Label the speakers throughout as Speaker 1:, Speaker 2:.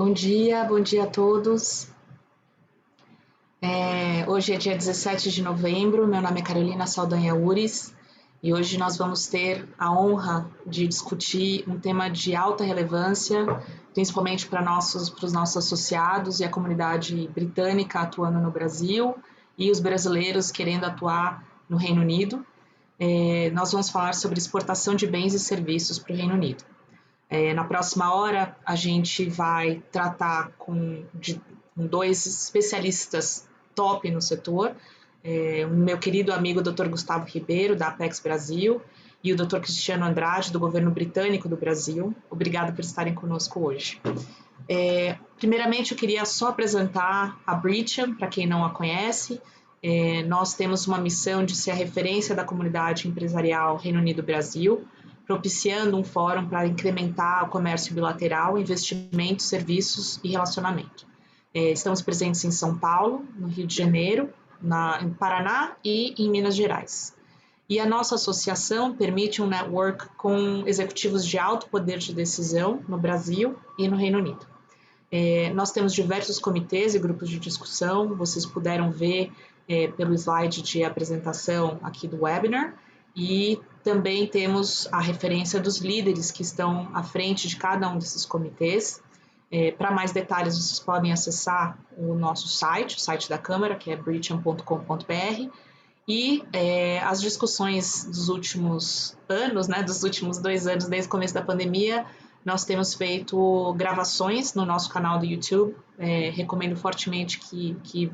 Speaker 1: Bom dia a todos. Hoje é dia 17 de novembro, meu nome é Carolina Saldanha Ures e hoje nós vamos ter a honra de discutir um tema de alta relevância, principalmente para os nossos associados e a comunidade britânica atuando no Brasil e os brasileiros querendo atuar no Reino Unido. Nós vamos falar sobre exportação de bens e serviços para o Reino Unido. Na próxima hora, a gente vai tratar com dois especialistas top no setor, o meu querido amigo Dr. Gustavo Ribeiro, da Apex Brasil, e o Dr. Cristiano Andrade, do governo britânico do Brasil. Obrigado por estarem conosco hoje. Primeiramente, eu queria só apresentar a Britiam, para quem não a conhece. Nós temos uma missão de ser a referência da comunidade empresarial Reino Unido-Brasil, propiciando um fórum para incrementar o comércio bilateral, investimentos, serviços e relacionamento. Estamos presentes em São Paulo, no Rio de Janeiro, em Paraná e em Minas Gerais. E a nossa associação permite um network com executivos de alto poder de decisão no Brasil e no Reino Unido. Nós temos diversos comitês e grupos de discussão, vocês puderam ver pelo slide de apresentação aqui do webinar, e também temos a referência dos líderes que estão à frente de cada um desses comitês. Para mais detalhes, vocês podem acessar o nosso site, o site da Câmara, que é britiam.com.br, e as discussões dos últimos anos, dos últimos 2 anos, desde o começo da pandemia, nós temos feito gravações no nosso canal do YouTube. Recomendo fortemente que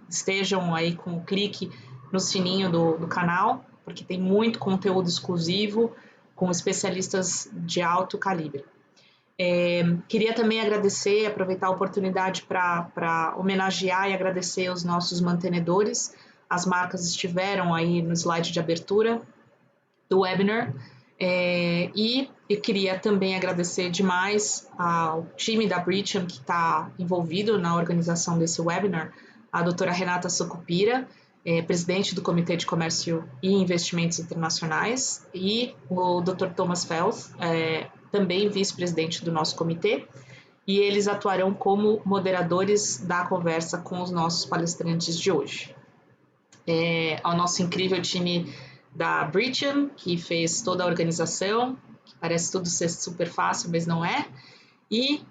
Speaker 1: estejam aí com o clique no sininho do canal, porque tem muito conteúdo exclusivo com especialistas de alto calibre. Queria também aproveitar a oportunidade para homenagear e agradecer os nossos mantenedores. As marcas estiveram aí no slide de abertura do webinar. E eu queria também agradecer demais ao time da Britiam que está envolvido na organização desse webinar, a doutora Renata Sucupira, presidente do Comitê de Comércio e Investimentos Internacionais, e o Dr. Thomas Fels, também vice-presidente do nosso comitê, e eles atuarão como moderadores da conversa com os nossos palestrantes de hoje. Ao nosso incrível time da Britiam, que fez toda a organização, que parece tudo ser super fácil, mas não é, e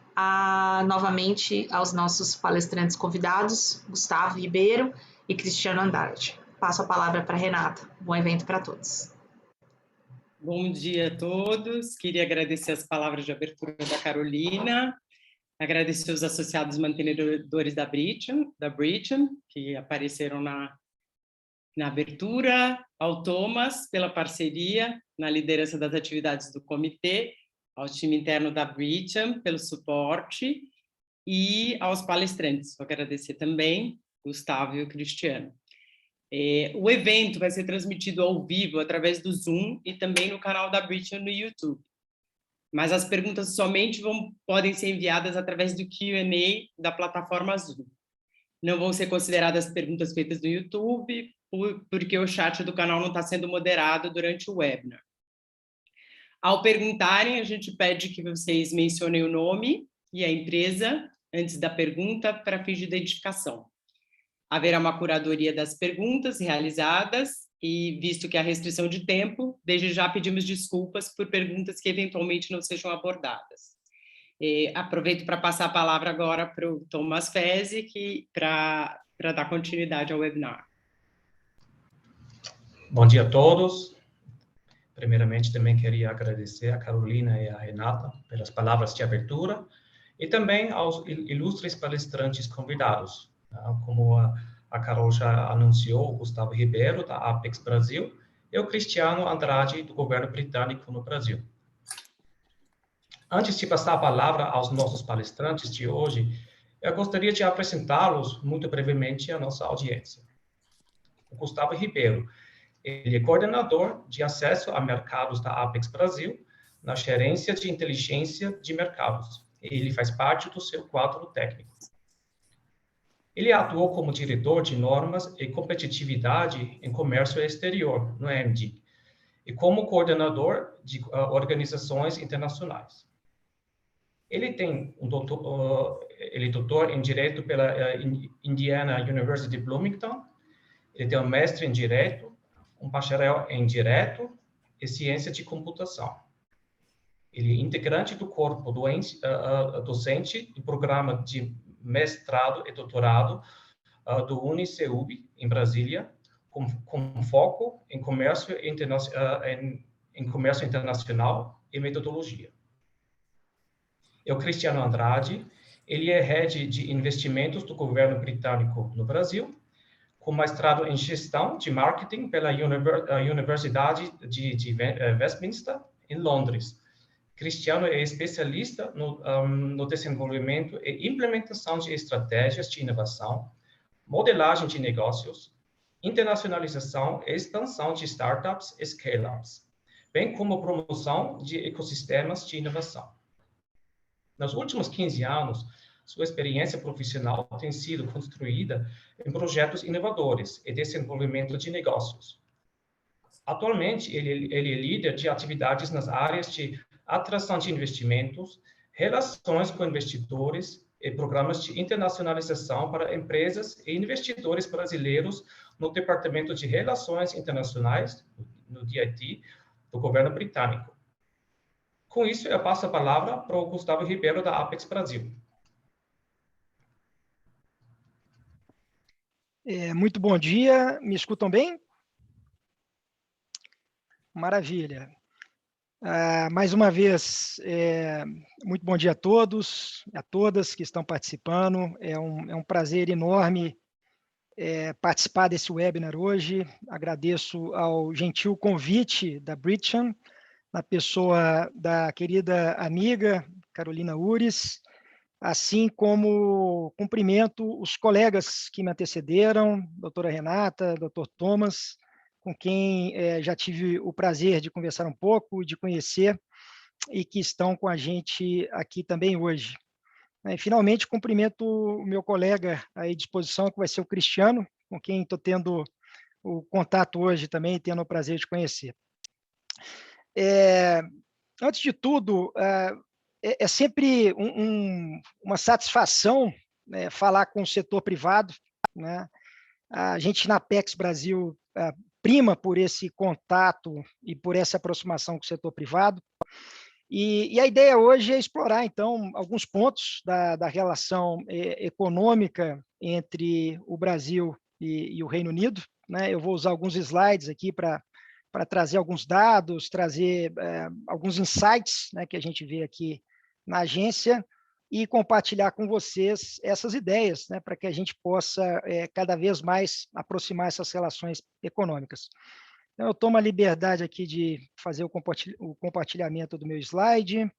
Speaker 1: novamente aos nossos palestrantes convidados, Gustavo Ribeiro e Cristiano Andrade. Passo a palavra para a Renata. Bom evento para todos.
Speaker 2: Bom dia a todos. Queria agradecer as palavras de abertura da Carolina, agradecer os associados mantenedores da Britiam, que apareceram na abertura, ao Thomas pela parceria na liderança das atividades do comitê, ao time interno da Britiam pelo suporte e aos palestrantes. Vou agradecer também Gustavo e o Cristiano. O evento vai ser transmitido ao vivo através do Zoom e também no canal da Britiam no YouTube. Mas as perguntas somente podem ser enviadas através do Q&A da plataforma Zoom. Não vão ser consideradas perguntas feitas no YouTube, porque o chat do canal não está sendo moderado durante o webinar. Ao perguntarem, a gente pede que vocês mencionem o nome e a empresa antes da pergunta para fins de identificação. Haverá uma curadoria das perguntas realizadas e, visto que há restrição de tempo, desde já pedimos desculpas por perguntas que eventualmente não sejam abordadas. Aproveito para passar a palavra agora para o Thomas Fezzi, para dar continuidade ao webinar.
Speaker 3: Bom dia a todos. Primeiramente, também queria agradecer a Carolina e a Renata pelas palavras de abertura e também aos ilustres palestrantes convidados, como a Carol já anunciou, o Gustavo Ribeiro, da Apex Brasil, e o Cristiano Andrade, do governo britânico no Brasil. Antes de passar a palavra aos nossos palestrantes de hoje, eu gostaria de apresentá-los muito brevemente à nossa audiência. O Gustavo Ribeiro, ele é coordenador de acesso a mercados da Apex Brasil, na gerência de inteligência de mercados. Ele faz parte do seu quadro técnico. Ele atuou como diretor de normas e competitividade em comércio exterior, no EMDIC, e como coordenador de organizações internacionais. Ele tem ele é doutor em Direito pela Indiana University Bloomington. Ele tem um mestre em Direito, um bacharel em Direito e Ciência de Computação. Ele é integrante do corpo docente do programa de mestrado e doutorado do UniCeub, em Brasília, com foco em comércio internacional e metodologia. É o Cristiano Andrade. Ele é head de investimentos do governo britânico no Brasil, com mestrado em gestão de marketing pela Universidade de Westminster, em Londres. Cristiano é especialista no desenvolvimento e implementação de estratégias de inovação, modelagem de negócios, internacionalização e expansão de startups e scale-ups, bem como promoção de ecossistemas de inovação. Nos últimos 15 anos, sua experiência profissional tem sido construída em projetos inovadores e desenvolvimento de negócios. Atualmente, ele é líder de atividades nas áreas de atração de investimentos, relações com investidores e programas de internacionalização para empresas e investidores brasileiros no Departamento de Relações Internacionais, no DIT, do governo britânico. Com isso, eu passo a palavra para o Gustavo Ribeiro, da Apex Brasil.
Speaker 4: Muito bom dia, me escutam bem? Maravilha. Mais uma vez, muito bom dia a todos, a todas que estão participando. É um prazer enorme participar desse webinar hoje. Agradeço ao gentil convite da Bridgecham, na pessoa da querida amiga Carolina Ures, assim como cumprimento os colegas que me antecederam, doutora Renata, doutor Thomas, com quem já tive o prazer de conversar um pouco, de conhecer, e que estão com a gente aqui também hoje. E, finalmente, cumprimento o meu colega aí à disposição, que vai ser o Cristiano, com quem estou tendo o contato hoje também, tendo o prazer de conhecer. Antes de tudo, é sempre uma satisfação, né, falar com o setor privado, né? A gente na Apex Brasil prima por esse contato e por essa aproximação com o setor privado. E a ideia hoje é explorar, então, alguns pontos da relação econômica entre o Brasil e o Reino Unido, né? Eu vou usar alguns slides aqui para trazer alguns dados, trazer alguns insights, né, que a gente vê aqui na agência, e compartilhar com vocês essas ideias, né, para que a gente possa cada vez mais aproximar essas relações econômicas. Então, eu tomo a liberdade aqui de fazer o compartilhamento do meu slide.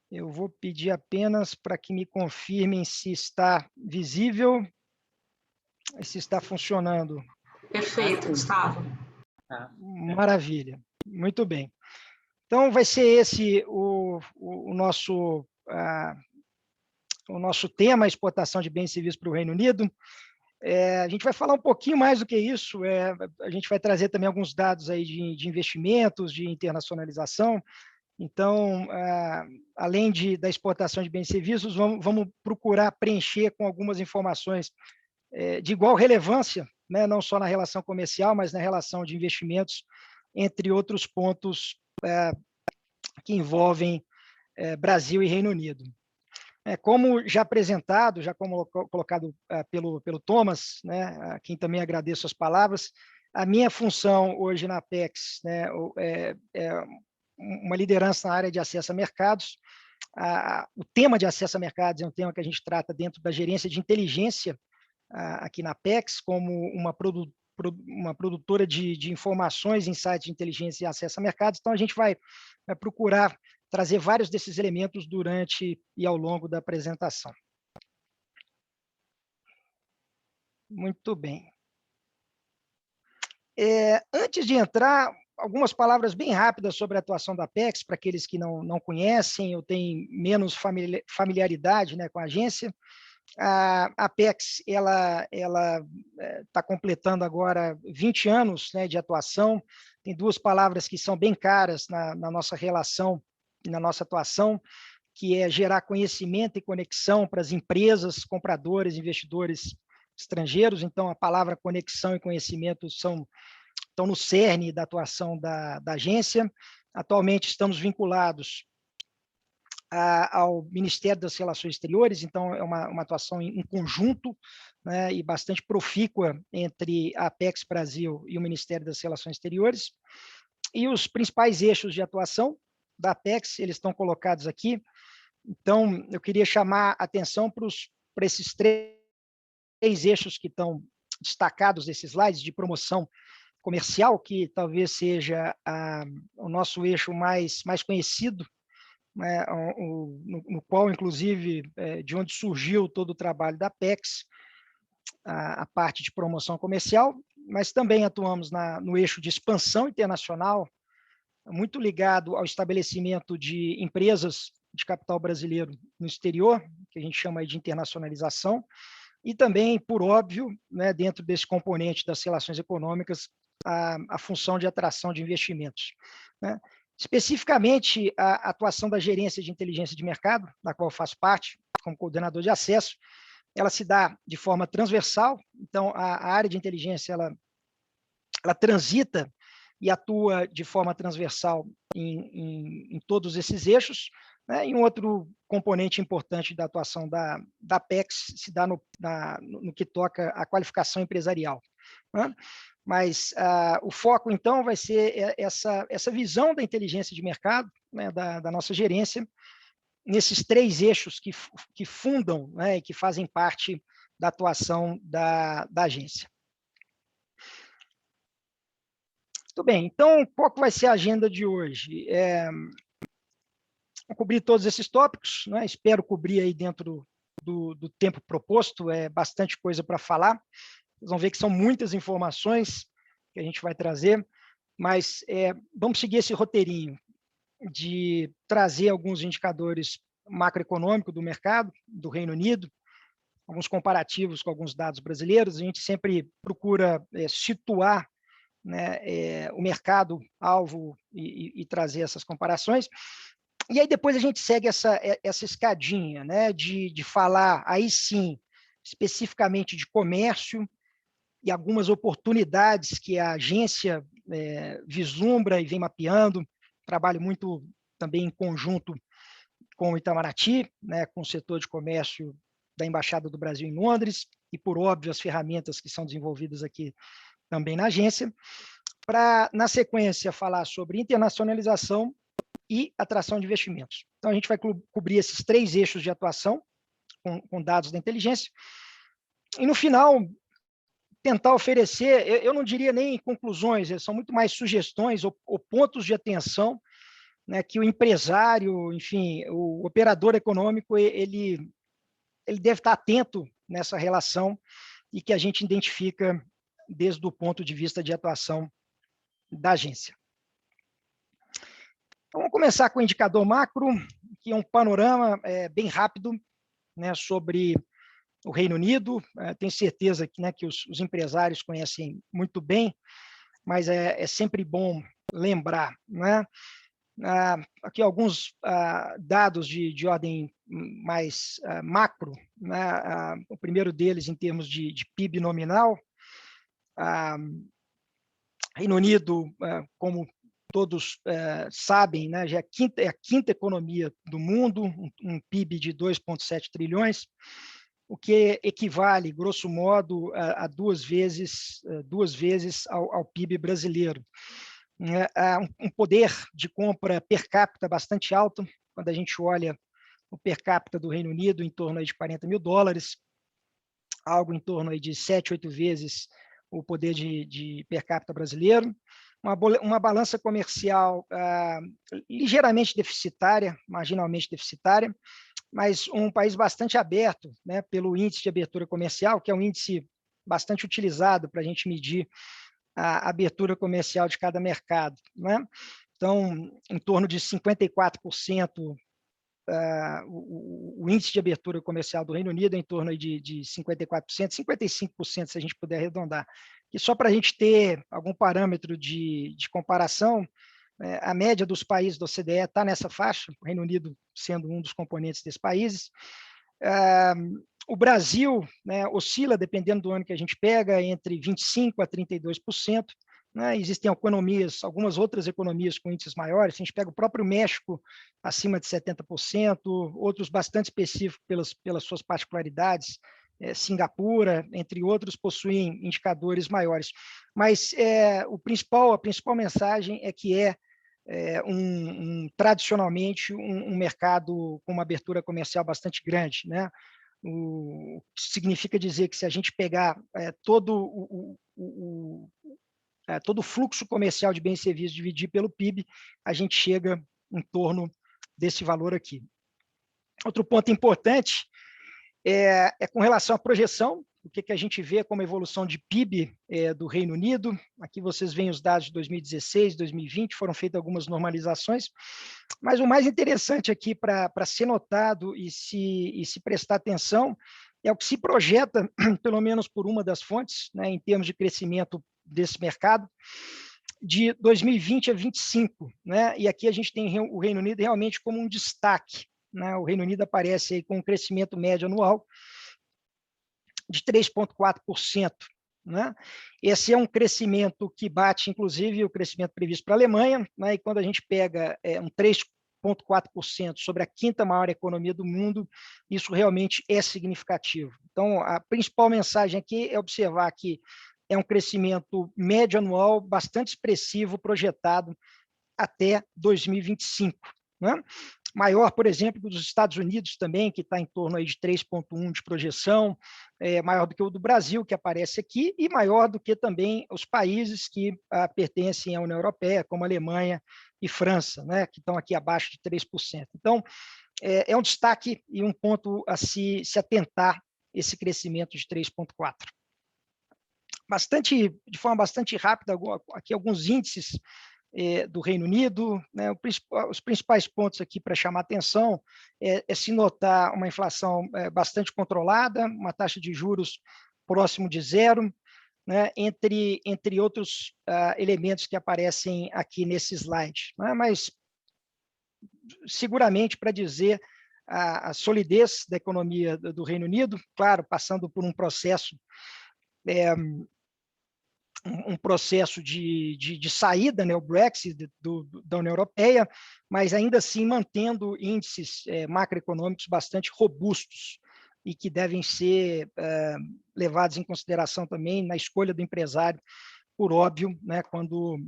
Speaker 4: Eu vou pedir apenas para que me confirmem se está visível e se está funcionando.
Speaker 1: Perfeito, Gustavo.
Speaker 4: Maravilha, muito bem. Então, vai ser esse o nosso tema, a exportação de bens e serviços para o Reino Unido. A gente vai falar um pouquinho mais do que isso, a gente vai trazer também alguns dados aí de investimentos, de internacionalização. Então, além da exportação de bens e serviços, vamos procurar preencher com algumas informações de igual relevância, né, não só na relação comercial, mas na relação de investimentos, entre outros pontos que envolvem Brasil e Reino Unido. Como já apresentado, já como colocado pelo Thomas, né, a quem também agradeço as palavras, a minha função hoje na Apex, né, é uma liderança na área de acesso a mercados. O tema de acesso a mercados é um tema que a gente trata dentro da gerência de inteligência aqui na Apex, como uma produtora de informações, insights de inteligência e acesso a mercados. Então, a gente vai procurar trazer vários desses elementos durante e ao longo da apresentação. Muito bem. Antes de entrar, algumas palavras bem rápidas sobre a atuação da Apex, para aqueles que não conhecem ou têm menos familiaridade, né, com a agência. A Apex ela está completando agora 20 anos, né, de atuação, tem duas palavras que são bem caras na nossa relação e na nossa atuação, que é gerar conhecimento e conexão para as empresas, compradores, investidores estrangeiros. Então, a palavra conexão e conhecimento estão no cerne da atuação da agência. Atualmente, estamos vinculados ao Ministério das Relações Exteriores, então é uma atuação em conjunto, né, e bastante profícua entre a Apex Brasil e o Ministério das Relações Exteriores. E os principais eixos de atuação da Apex, eles estão colocados aqui. Então, eu queria chamar a atenção para esses três eixos que estão destacados nesses slides, de promoção comercial, que talvez seja o nosso eixo mais conhecido, né, no qual, inclusive, de onde surgiu todo o trabalho da Apex, a parte de promoção comercial, mas também atuamos no eixo de expansão internacional, muito ligado ao estabelecimento de empresas de capital brasileiro no exterior, que a gente chama de internacionalização, e também, por óbvio, né, dentro desse componente das relações econômicas, a função de atração de investimentos, né? Especificamente, a atuação da gerência de inteligência de mercado, da qual eu faço parte, como coordenador de acesso, ela se dá de forma transversal. Então, a área de inteligência, ela transita e atua de forma transversal em todos esses eixos, né? E um outro componente importante da atuação da Apex se dá no que toca à qualificação empresarial, né? Mas o foco, então, vai ser essa visão da inteligência de mercado, né, da nossa gerência, nesses três eixos que fundam, né, e que fazem parte da atuação da agência. Muito bem, então, qual que vai ser a agenda de hoje? Vou cobrir todos esses tópicos, né? Espero cobrir aí dentro do tempo proposto, bastante coisa para falar. Vocês vão ver que são muitas informações que a gente vai trazer, mas vamos seguir esse roteirinho de trazer alguns indicadores macroeconômicos do mercado, do Reino Unido, alguns comparativos com alguns dados brasileiros. A gente sempre procura situar, né, o mercado-alvo e trazer essas comparações. E aí depois a gente segue essa escadinha, né, de falar, aí sim, especificamente de comércio e algumas oportunidades que a agência vislumbra e vem mapeando. Trabalho muito também em conjunto com o Itamaraty, né, com o setor de comércio da Embaixada do Brasil em Londres, e, por óbvio, as ferramentas que são desenvolvidas aqui também na agência, para, na sequência, falar sobre internacionalização e atração de investimentos. Então, a gente vai cobrir esses três eixos de atuação com dados da inteligência, e, no final, tentar oferecer, eu não diria nem conclusões, são muito mais sugestões ou pontos de atenção, né, que o empresário, enfim, o operador econômico, ele deve estar atento nessa relação e que a gente identifica desde o ponto de vista de atuação da agência. Então, vamos começar com o indicador macro, que é um panorama bem rápido, né, sobre o Reino Unido. Tenho certeza que, né, que os empresários conhecem muito bem, mas é sempre bom lembrar, né? Aqui alguns dados de ordem mais macro, né? O primeiro deles em termos de PIB nominal. Reino Unido, como todos sabem, né, já é a quinta economia do mundo, um PIB de 2,7 trilhões, o que equivale, grosso modo, a duas vezes ao PIB brasileiro. Um poder de compra per capita bastante alto, quando a gente olha o per capita do Reino Unido, em torno aí de $40 mil, algo em torno aí de 7, 8 vezes o poder de per capita brasileiro, uma balança comercial ligeiramente deficitária, marginalmente deficitária, mas um país bastante aberto, né, pelo índice de abertura comercial, que é um índice bastante utilizado para a gente medir a abertura comercial de cada mercado, né? Então, em torno de 54%, o índice de abertura comercial do Reino Unido é em torno de 54%, 55%, se a gente puder arredondar, que só para a gente ter algum parâmetro de comparação, a média dos países da OCDE está nessa faixa, o Reino Unido sendo um dos componentes desses países. O Brasil, né, oscila, dependendo do ano que a gente pega, entre 25% a 32%. Né? Existem economias, algumas outras economias com índices maiores. A gente pega o próprio México, acima de 70%, outros bastante específicos pelas suas particularidades. Singapura, entre outros, possuem indicadores maiores. Mas a principal mensagem é que tradicionalmente um mercado com uma abertura comercial bastante grande, né? O que significa dizer que se a gente pegar todo o fluxo comercial de bens e serviços e dividir pelo PIB, a gente chega em torno desse valor aqui. Outro ponto importante é com relação à projeção, o que a gente vê como evolução de PIB do Reino Unido. Aqui vocês veem os dados de 2016, 2020, foram feitas algumas normalizações, mas o mais interessante aqui para ser notado e se prestar atenção é o que se projeta, pelo menos por uma das fontes, né, em termos de crescimento desse mercado, de 2020 a 2025. Né? E aqui a gente tem o Reino Unido realmente como um destaque. Né? O Reino Unido aparece aí com um crescimento médio anual de 3,4%. Né? Esse é um crescimento que bate, inclusive, o crescimento previsto para a Alemanha, né? E quando a gente pega um 3,4% sobre a quinta maior economia do mundo, isso realmente é significativo. Então, a principal mensagem aqui é observar que é um crescimento médio anual bastante expressivo projetado até 2025. Né? Maior, por exemplo, dos Estados Unidos também, que está em torno aí de 3,1 de projeção, maior do que o do Brasil, que aparece aqui, e maior do que também os países que pertencem à União Europeia, como Alemanha e França, né, que estão aqui abaixo de 3%. Então, é um destaque e um ponto a se atentar esse crescimento de 3,4%. De forma bastante rápida, aqui alguns índices do Reino Unido. Né? Os principais pontos aqui para chamar atenção é se notar uma inflação bastante controlada, uma taxa de juros próximo de zero, né? entre outros elementos que aparecem aqui nesse slide. Né? Mas, seguramente, para dizer a solidez da economia do Reino Unido, claro, passando por um processo de saída, né, o Brexit da União Europeia, mas ainda assim mantendo índices macroeconômicos bastante robustos e que devem ser levados em consideração também na escolha do empresário, por óbvio, né, quando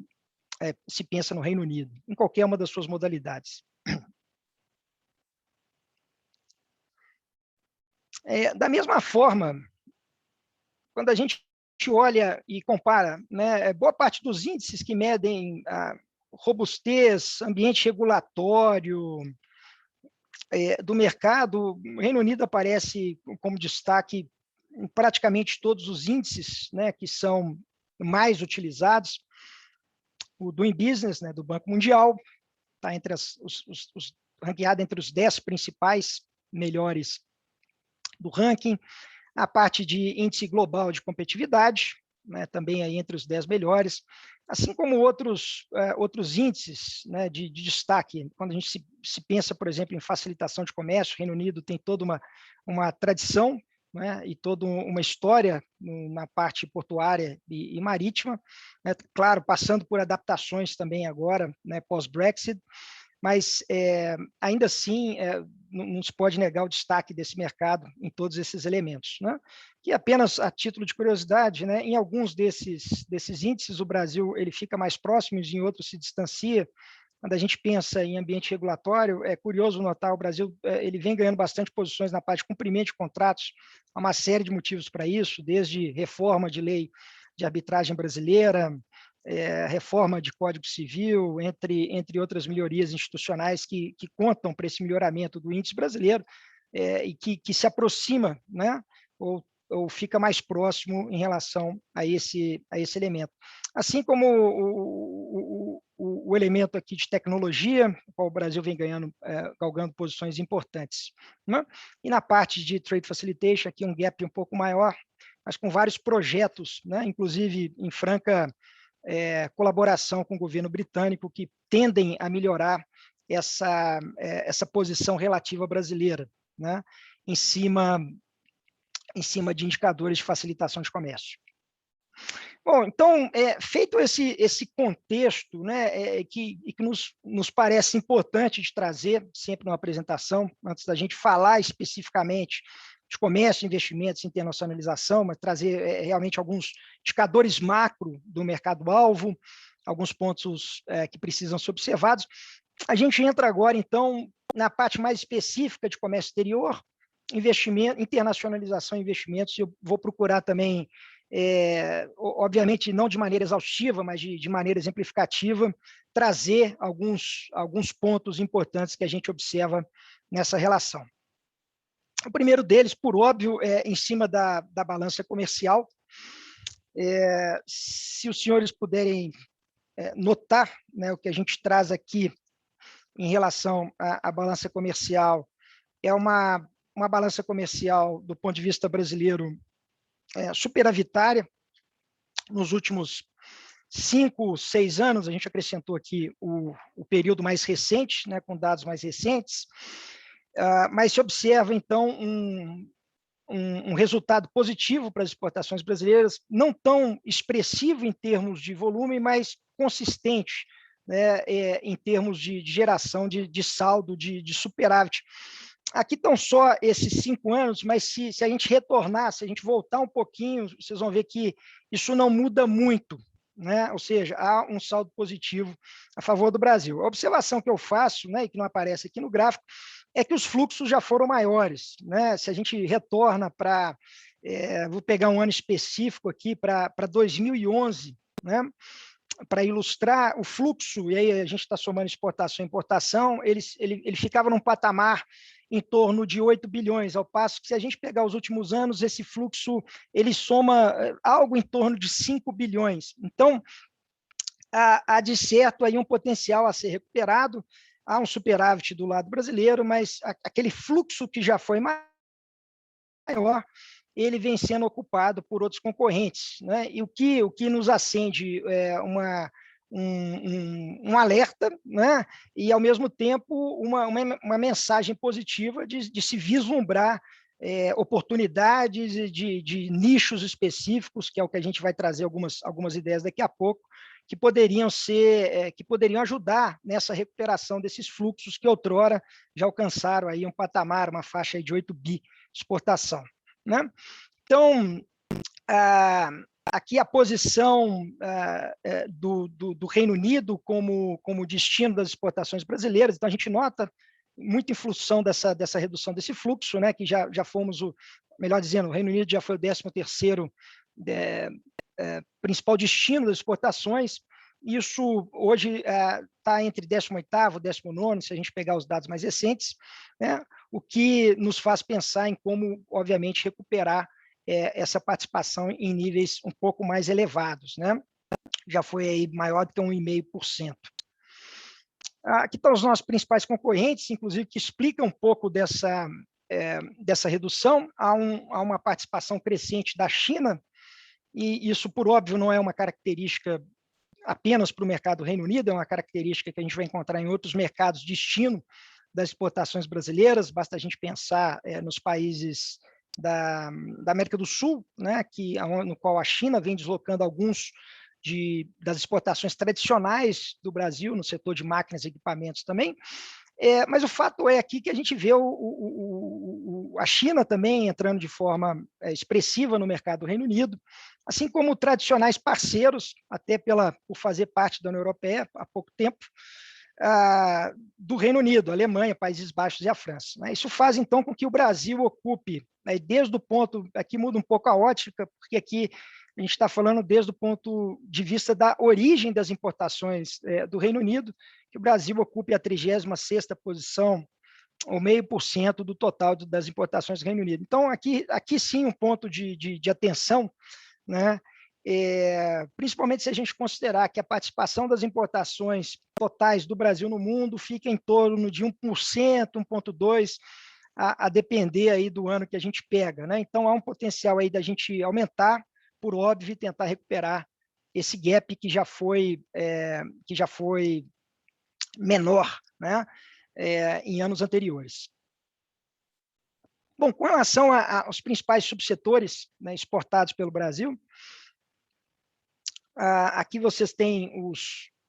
Speaker 4: se pensa no Reino Unido, em qualquer uma das suas modalidades. Da mesma forma, quando a gente olha e compara, né, boa parte dos índices que medem a robustez, ambiente regulatório do mercado, o Reino Unido aparece como destaque em praticamente todos os índices, né, que são mais utilizados. O Doing Business, né, do Banco Mundial, está ranqueado entre os 10 principais melhores do ranking. A parte de índice global de competitividade, né, também aí entre os 10 melhores, assim como outros índices, né, de destaque. Quando a gente se pensa, por exemplo, em facilitação de comércio, o Reino Unido tem toda uma tradição, né, e toda uma história na parte portuária e marítima, né, claro, passando por adaptações também agora, né, pós-Brexit, mas ainda assim não se pode negar o destaque desse mercado em todos esses elementos. Né? Que apenas a título de curiosidade, né, em alguns desses índices o Brasil ele fica mais próximo, em outros se distancia. Quando a gente pensa em ambiente regulatório, é curioso notar o Brasil ele vem ganhando bastante posições na parte de cumprimento de contratos, há uma série de motivos para isso, desde reforma de lei de arbitragem brasileira, reforma de Código Civil, entre outras melhorias institucionais que contam para esse melhoramento do índice brasileiro e que se aproxima, né, ou fica mais próximo em relação a esse elemento. Assim como o elemento aqui de tecnologia, o qual o Brasil vem galgando posições importantes. Né? E na parte de Trade Facilitation, aqui um gap um pouco maior, mas com vários projetos, né, inclusive em franca colaboração com o governo britânico, que tendem a melhorar essa posição relativa brasileira, né, em cima de indicadores de facilitação de comércio. Bom, então, feito esse contexto, né, que nos parece importante de trazer sempre numa apresentação, antes da gente falar especificamente de comércio, investimentos, internacionalização, mas trazer realmente alguns indicadores macro do mercado-alvo, alguns pontos que precisam ser observados. A gente entra agora, então, na parte mais específica de comércio exterior, investimento, internacionalização e investimentos. Eu vou procurar também, obviamente não de maneira exaustiva, mas de maneira exemplificativa, trazer alguns pontos importantes que a gente observa nessa relação. O primeiro deles, por óbvio, é em cima da balança comercial. Se os senhores puderem notar, né, o que a gente traz aqui em relação à balança comercial, é uma balança comercial, do ponto de vista brasileiro, superavitária. Nos últimos 5, 6 anos, a gente acrescentou aqui o período mais recente, né, com dados mais recentes, mas se observa, então, um resultado positivo para as exportações brasileiras, não tão expressivo em termos de volume, mas consistente, né, em termos de geração de saldo, de superávit. Aqui estão só esses 5 anos, mas se a gente retornar, se a gente voltar um pouquinho, vocês vão ver que isso não muda muito, né? Ou seja, há um saldo positivo a favor do Brasil. A observação que eu faço, né, e que não aparece aqui no gráfico, é que os fluxos já foram maiores, né? Se a gente retorna para, vou pegar um ano específico aqui, para 2011, né? Para ilustrar o fluxo, e aí a gente está somando exportação e importação, ele ficava num patamar em torno de 8 bilhões, ao passo que, se a gente pegar os últimos anos, esse fluxo ele soma algo em torno de 5 bilhões. Então, há de certo aí um potencial a ser recuperado, há um superávit do lado brasileiro, mas aquele fluxo que já foi maior, ele vem sendo ocupado por outros concorrentes, né? E o que nos acende um alerta, né? E, ao mesmo tempo, uma mensagem positiva de se vislumbrar oportunidades de nichos específicos, que é o que a gente vai trazer algumas ideias daqui a pouco, que poderiam ajudar nessa recuperação desses fluxos que outrora já alcançaram aí um patamar, uma faixa aí de 8 bi de exportação, né? Então, aqui a posição do Reino Unido como destino das exportações brasileiras. Então, a gente nota muito em função dessa redução desse fluxo, né, que já fomos, melhor dizendo, o Reino Unido já foi o 13º principal destino das exportações. Isso hoje está entre 18º e 19º, se a gente pegar os dados mais recentes, né, o que nos faz pensar em como, obviamente, recuperar essa participação em níveis um pouco mais elevados, né? Já foi aí maior do que 1,5%. Aqui estão os nossos principais concorrentes, inclusive, que explicam um pouco dessa redução. Há uma participação crescente da China, e isso, por óbvio, não é uma característica apenas para o mercado do Reino Unido, é uma característica que a gente vai encontrar em outros mercados destino das exportações brasileiras. Basta a gente pensar nos países da América do Sul, né, no qual a China vem deslocando alguns das exportações tradicionais do Brasil, no setor de máquinas e equipamentos também. Mas o fato é aqui que a gente vê a China também entrando de forma expressiva no mercado do Reino Unido, assim como tradicionais parceiros, até por fazer parte da União Europeia há pouco tempo, do Reino Unido, Alemanha, Países Baixos e a França, né? Isso faz, então, com que o Brasil ocupe, né, desde o ponto, aqui muda um pouco a ótica, porque aqui a gente está falando desde o ponto de vista da origem das importações do Reino Unido, que o Brasil ocupe a 36ª posição, ou 0,5% do total das importações do Reino Unido. Então, aqui sim um ponto de atenção, né? Principalmente se a gente considerar que a participação das importações totais do Brasil no mundo fica em torno de 1%, 1,2%, a depender aí do ano que a gente pega, né? Então, há um potencial aí da gente aumentar, por óbvio, e tentar recuperar esse gap que já foi menor, né? Em anos anteriores. Bom, com relação aos principais subsetores, né, exportados pelo Brasil, aqui vocês têm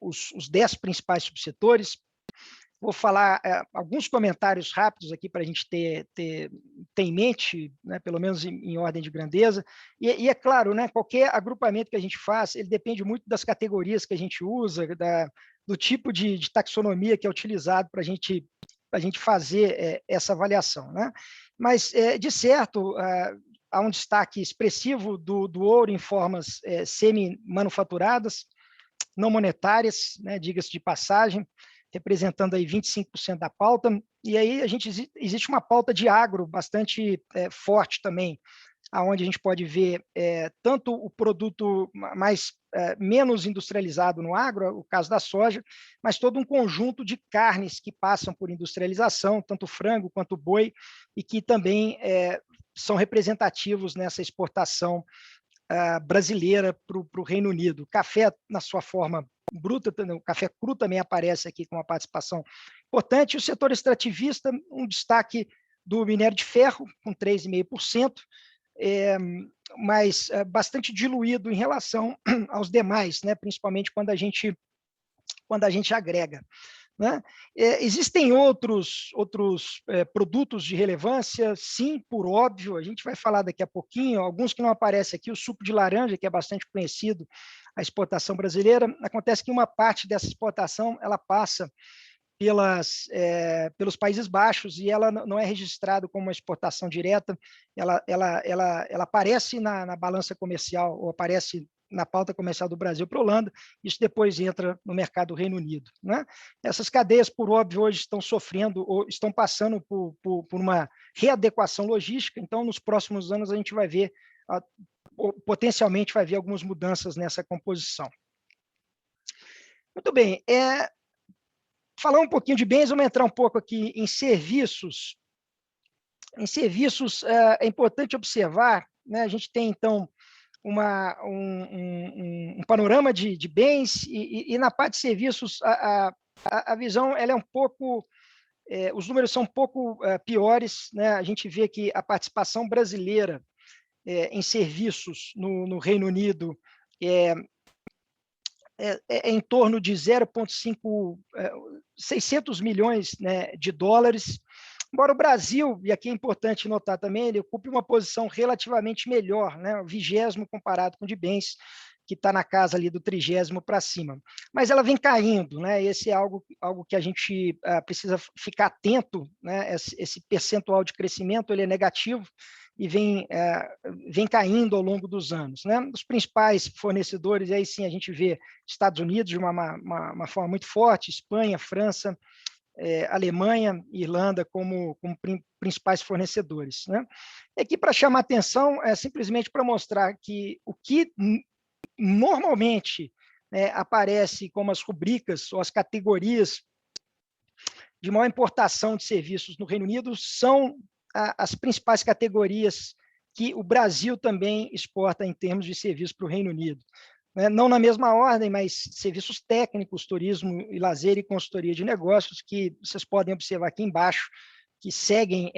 Speaker 4: os 10 principais subsetores. Vou falar alguns comentários rápidos aqui para a gente ter em mente, né, pelo menos em ordem de grandeza. E é claro, né, qualquer agrupamento que a gente faz, ele depende muito das categorias que a gente usa, do tipo de taxonomia que é utilizado para a gente fazer essa avaliação, né? Mas, de certo, há um destaque expressivo do ouro em formas semi-manufaturadas, não monetárias, né, diga-se de passagem, representando aí 25% da pauta, e aí existe uma pauta de agro bastante forte também, aonde a gente pode ver tanto o produto menos industrializado no agro, o caso da soja, mas todo um conjunto de carnes que passam por industrialização, tanto frango quanto boi, e que também são representativos nessa exportação brasileira para o Reino Unido. Café, na sua forma bruta, o café cru também aparece aqui com uma participação importante. O setor extrativista, um destaque do minério de ferro, com 3,5%, mas bastante diluído em relação aos demais, né? Principalmente quando a gente agrega, né? Existem outros produtos de relevância, sim, por óbvio, a gente vai falar daqui a pouquinho, alguns que não aparecem aqui, o suco de laranja, que é bastante conhecido, a exportação brasileira. Acontece que uma parte dessa exportação ela passa pelos Países Baixos e ela não é registrada como uma exportação direta, ela aparece na balança comercial, ou aparece na pauta comercial do Brasil para a Holanda, isso depois entra no mercado do Reino Unido, né? Essas cadeias, por óbvio, hoje estão sofrendo ou estão passando por uma readequação logística, então nos próximos anos a gente vai ver, potencialmente vai ver algumas mudanças nessa composição. Muito bem, falar um pouquinho de bens, vamos entrar um pouco aqui em serviços. Em serviços, é importante observar, né, a gente tem, então, um panorama de bens, e na parte de serviços, a visão ela é um pouco, os números são um pouco piores, né? A gente vê que a participação brasileira em serviços no Reino Unido é em torno de 600 milhões, né, de dólares, embora o Brasil, e aqui é importante notar também, ele ocupe uma posição relativamente melhor, né, o 20º comparado com o de bens, que está na casa ali do 30º para cima. Mas ela vem caindo, né? Esse é algo que a gente precisa ficar atento, né? Esse percentual de crescimento ele é negativo, e vem caindo ao longo dos anos, né? Os principais fornecedores, aí sim a gente vê Estados Unidos de uma forma muito forte, Espanha, França, Alemanha e Irlanda como principais fornecedores, né? Aqui, para chamar atenção, é simplesmente para mostrar que o que normalmente, né, aparece como as rubricas ou as categorias de maior importação de serviços no Reino Unido são as principais categorias que o Brasil também exporta em termos de serviços para o Reino Unido. Não na mesma ordem, mas serviços técnicos, turismo e lazer e consultoria de negócios, que vocês podem observar aqui embaixo, que seguem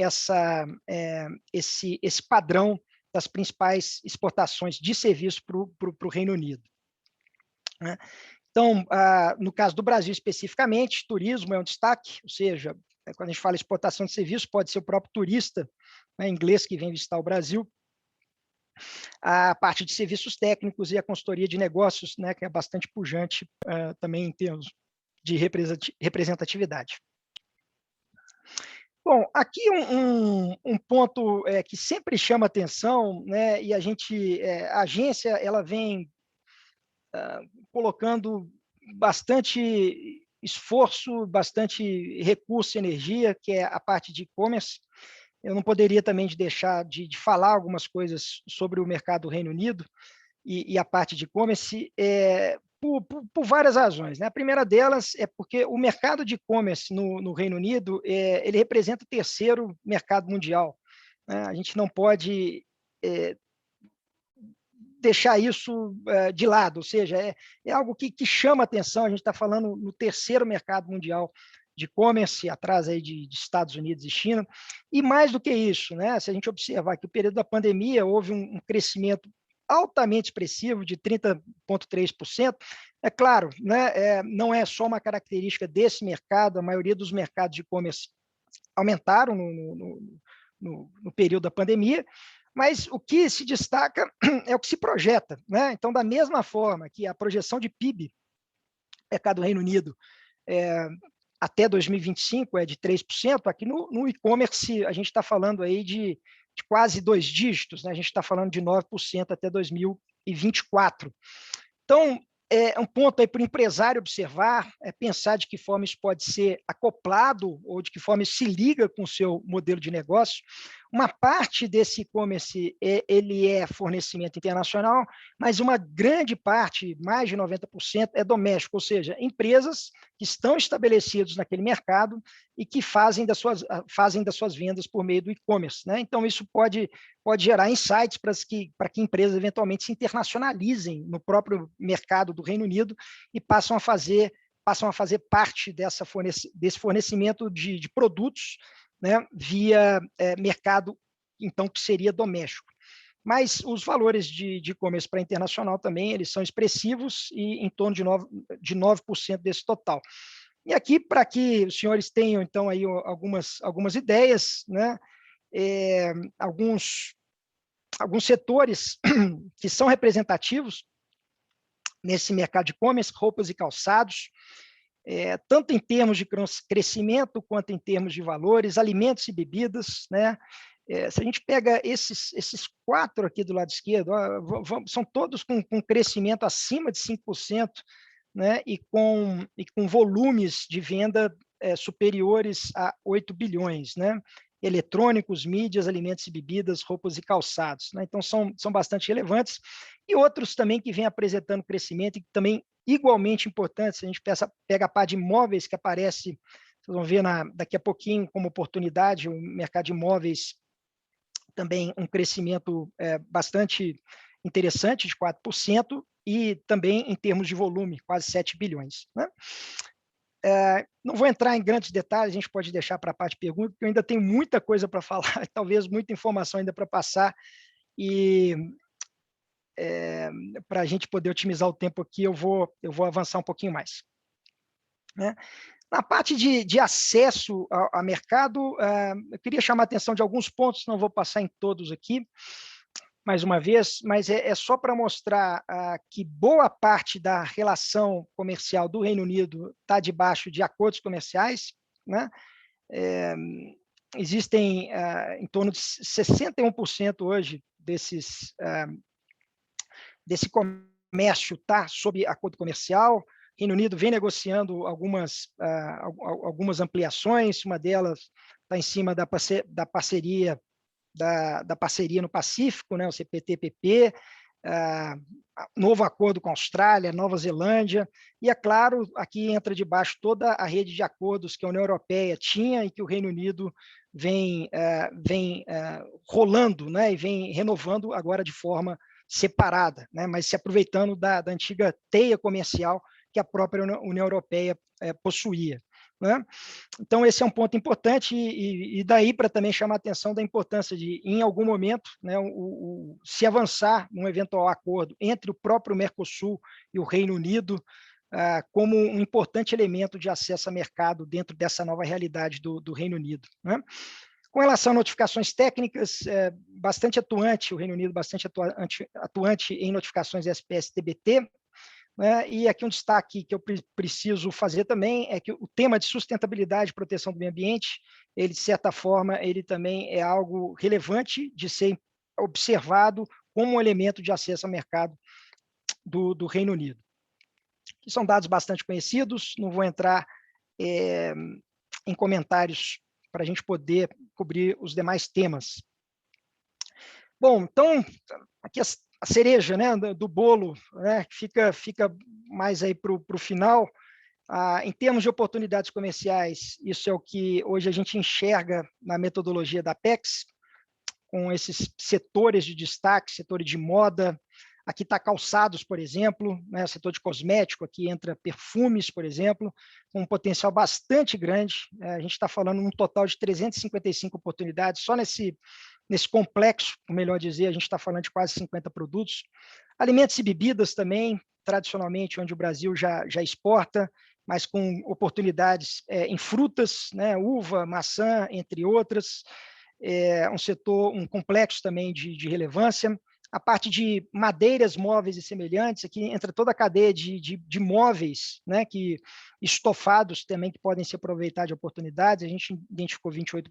Speaker 4: esse padrão das principais exportações de serviços para o Reino Unido. Então, no caso do Brasil especificamente, turismo é um destaque, ou seja, quando a gente fala exportação de serviços, pode ser o próprio turista, né, inglês que vem visitar o Brasil. A parte de serviços técnicos e a consultoria de negócios, né, que é bastante pujante também em termos de representatividade. Bom, aqui um ponto que sempre chama atenção, né, e a agência ela vem colocando bastante esforço, bastante recurso e energia, que é a parte de e-commerce. Eu não poderia também deixar de falar algumas coisas sobre o mercado do Reino Unido e a parte de e-commerce, por várias razões, né? A primeira delas é porque o mercado de e-commerce no Reino Unido, ele representa o terceiro mercado mundial, né? A gente não pode deixar isso de lado, ou seja, é algo que chama atenção. A gente está falando no terceiro mercado mundial de e-commerce, atrás aí de Estados Unidos e China, e mais do que isso, né? Se a gente observar que o período da pandemia houve um crescimento altamente expressivo de 30,3%, é claro, né? Não é só uma característica desse mercado, a maioria dos mercados de e-commerce aumentaram no período da pandemia, mas o que se destaca é o que se projeta, né? Então, da mesma forma que a projeção de PIB mercado do Reino Unido até 2025 é de 3%, aqui no e-commerce a gente está falando aí de quase 2 dígitos, né? A gente está falando de 9% até 2024. Então, é um ponto aí para o empresário observar, pensar de que forma isso pode ser acoplado ou de que forma isso se liga com o seu modelo de negócio. Uma parte desse e-commerce ele é fornecimento internacional, mas uma grande parte, mais de 90%, é doméstico, ou seja, empresas que estão estabelecidas naquele mercado e que fazem das suas vendas por meio do e-commerce, né? Então, isso pode gerar insights para que empresas eventualmente se internacionalizem no próprio mercado do Reino Unido e passam a fazer parte desse fornecimento de produtos, né, via mercado, então, que seria doméstico. Mas os valores de e-commerce para internacional também, eles são expressivos e em torno de 9% desse total. E aqui, para que os senhores tenham, então, aí algumas ideias, né, alguns setores que são representativos nesse mercado de e-commerce, roupas e calçados, tanto em termos de crescimento quanto em termos de valores, alimentos e bebidas, né? Se a gente pega esses 4 aqui do lado esquerdo, são todos com crescimento acima de 5%, né? E com volumes de venda superiores a 8 bilhões, né? Eletrônicos, mídias, alimentos e bebidas, roupas e calçados, né? Então, são bastante relevantes. E outros também que vêm apresentando crescimento e também igualmente importantes. Se a gente pega a parte de imóveis que aparece, vocês vão ver daqui a pouquinho como oportunidade, o mercado de imóveis também um crescimento bastante interessante, de 4%, e também em termos de volume, quase 7 bilhões, né? Não vou entrar em grandes detalhes, a gente pode deixar para a parte de perguntas, porque eu ainda tenho muita coisa para falar, talvez muita informação ainda para passar, e para a gente poder otimizar o tempo aqui, eu vou avançar um pouquinho mais, né? Na parte de acesso ao mercado, eu queria chamar a atenção de alguns pontos, não vou passar em todos aqui, mais uma vez, mas é só para mostrar que boa parte da relação comercial do Reino Unido está debaixo de acordos comerciais, né? Existem em torno de 61% hoje desse comércio está sob acordo comercial. Reino Unido vem negociando algumas ampliações, uma delas está em cima da parceria no Pacífico, né, o CPTPP, novo acordo com a Austrália, Nova Zelândia, e, é claro, aqui entra debaixo toda a rede de acordos que a União Europeia tinha e que o Reino Unido vem rolando, né, e vem renovando agora de forma separada, né, mas se aproveitando da antiga teia comercial que a própria União Europeia possuía, né? Então, esse é um ponto importante, e daí para também chamar a atenção da importância de, em algum momento, né, se avançar num eventual acordo entre o próprio Mercosul e o Reino Unido, como um importante elemento de acesso a mercado dentro dessa nova realidade do Reino Unido, né? Com relação a notificações técnicas, bastante atuante, o Reino Unido bastante atuante em notificações SPS-TBT, né? E aqui um destaque que eu preciso fazer também é que o tema de sustentabilidade e proteção do meio ambiente, ele, de certa forma, ele também é algo relevante de ser observado como um elemento de acesso ao mercado do Reino Unido. Que são dados bastante conhecidos, não vou entrar em comentários para a gente poder cobrir os demais temas. Bom, então, aqui a cereja, né, do bolo, né, fica mais aí para o final, em termos de oportunidades comerciais, isso é o que hoje a gente enxerga na metodologia da Apex, com esses setores de destaque, setor de moda, aqui está calçados, por exemplo, né, setor de cosmético, aqui entra perfumes, por exemplo, com um potencial bastante grande. A gente está falando um total de 355 oportunidades, só nesse complexo, melhor dizer, a gente está falando de quase 50 produtos. Alimentos e bebidas também, tradicionalmente, onde o Brasil já exporta, mas com oportunidades em frutas, né, uva, maçã, entre outras. Um setor, um complexo também de relevância. A parte de madeiras, móveis e semelhantes, aqui entra toda a cadeia de móveis, né, estofados também, que podem se aproveitar de oportunidades. A gente identificou 28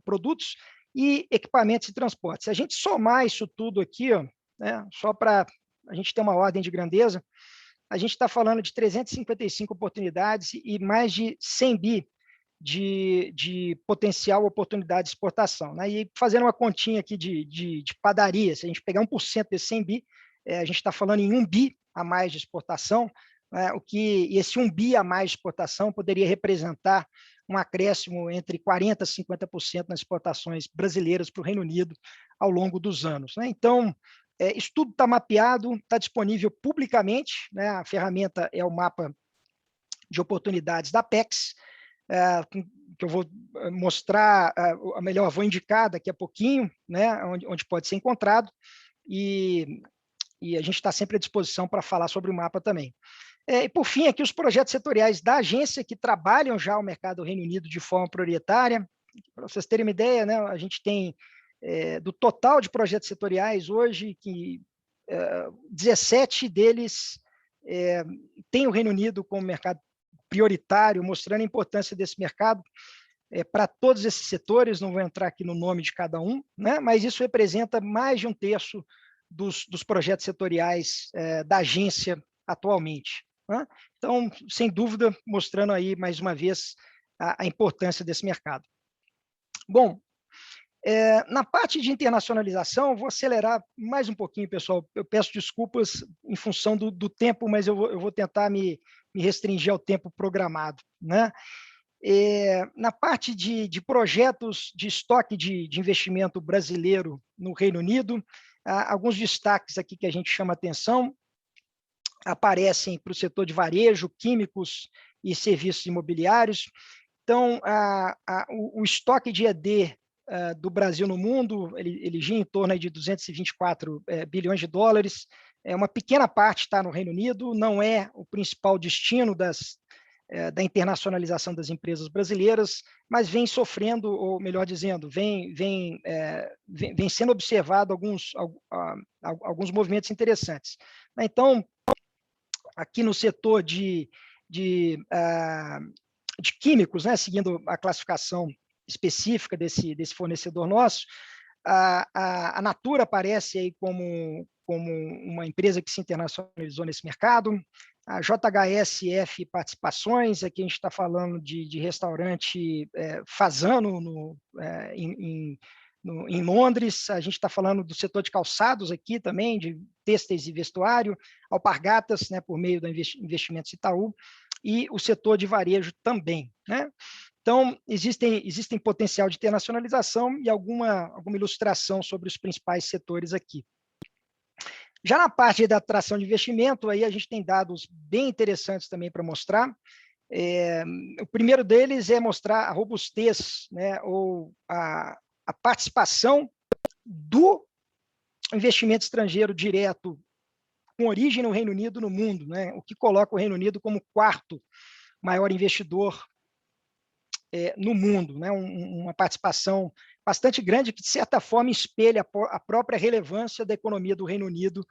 Speaker 4: produtos e equipamentos e transportes. Se a gente somar isso tudo aqui, ó, né, só para a gente ter uma ordem de grandeza, a gente está falando de 355 oportunidades e mais de 100 bi de potencial oportunidade de exportação, né? E fazendo uma continha aqui de padaria, se a gente pegar 1% desse 100 bi, a gente está falando em 1 bi a mais de exportação, né? E esse 1 bi a mais de exportação poderia representar um acréscimo entre 40% e 50% nas exportações brasileiras para o Reino Unido ao longo dos anos, né? Então, isso tudo está mapeado, está disponível publicamente, né? A ferramenta é o mapa de oportunidades da Apex, que eu vou mostrar, vou indicar daqui a pouquinho, né, onde pode ser encontrado, e a gente está sempre à disposição para falar sobre o mapa também. E, por fim, aqui os projetos setoriais da agência que trabalham já o mercado do Reino Unido de forma prioritária. Para vocês terem uma ideia, né, a gente tem, do total de projetos setoriais hoje, que 17 deles têm o Reino Unido como mercado prioritário, mostrando a importância desse mercado para todos esses setores. Não vou entrar aqui no nome de cada um, né? Mas isso representa mais de 1/3 dos projetos setoriais da agência atualmente, né? Então, sem dúvida, mostrando aí, mais uma vez, a importância desse mercado. Bom, na parte de internacionalização, vou acelerar mais um pouquinho, pessoal. Eu peço desculpas em função do tempo, mas eu vou tentar me restringir ao tempo programado, né? Na parte de projetos de estoque de investimento brasileiro no Reino Unido, alguns destaques aqui que a gente chama atenção aparecem para o setor de varejo, químicos e serviços imobiliários. Então, o estoque de ED do Brasil no mundo, ele gira em torno de 224 bilhões de dólares. Uma pequena parte está no Reino Unido, não é o principal destino da internacionalização das empresas brasileiras, mas vem sofrendo, ou melhor dizendo, vem sendo observado alguns movimentos interessantes. Então, aqui no setor de químicos, né, seguindo a classificação específica desse fornecedor nosso, a Natura aparece aí como uma empresa que se internacionalizou nesse mercado. A JHSF Participações, aqui a gente está falando de restaurante Fasano em Londres. A gente está falando do setor de calçados aqui também, de têxteis e vestuário, Alpargatas, né, por meio da Investimentos Itaú, e o setor de varejo também, né? Então, existem potencial de internacionalização e alguma ilustração sobre os principais setores aqui. Já na parte da atração de investimento, aí a gente tem dados bem interessantes também para mostrar. O primeiro deles é mostrar a robustez, né, ou a participação do investimento estrangeiro direto com origem no Reino Unido no mundo, né, o que coloca o Reino Unido como o 4º maior investidor no mundo, né? Uma participação bastante grande que, de certa forma, espelha a própria relevância da economia do Reino Unido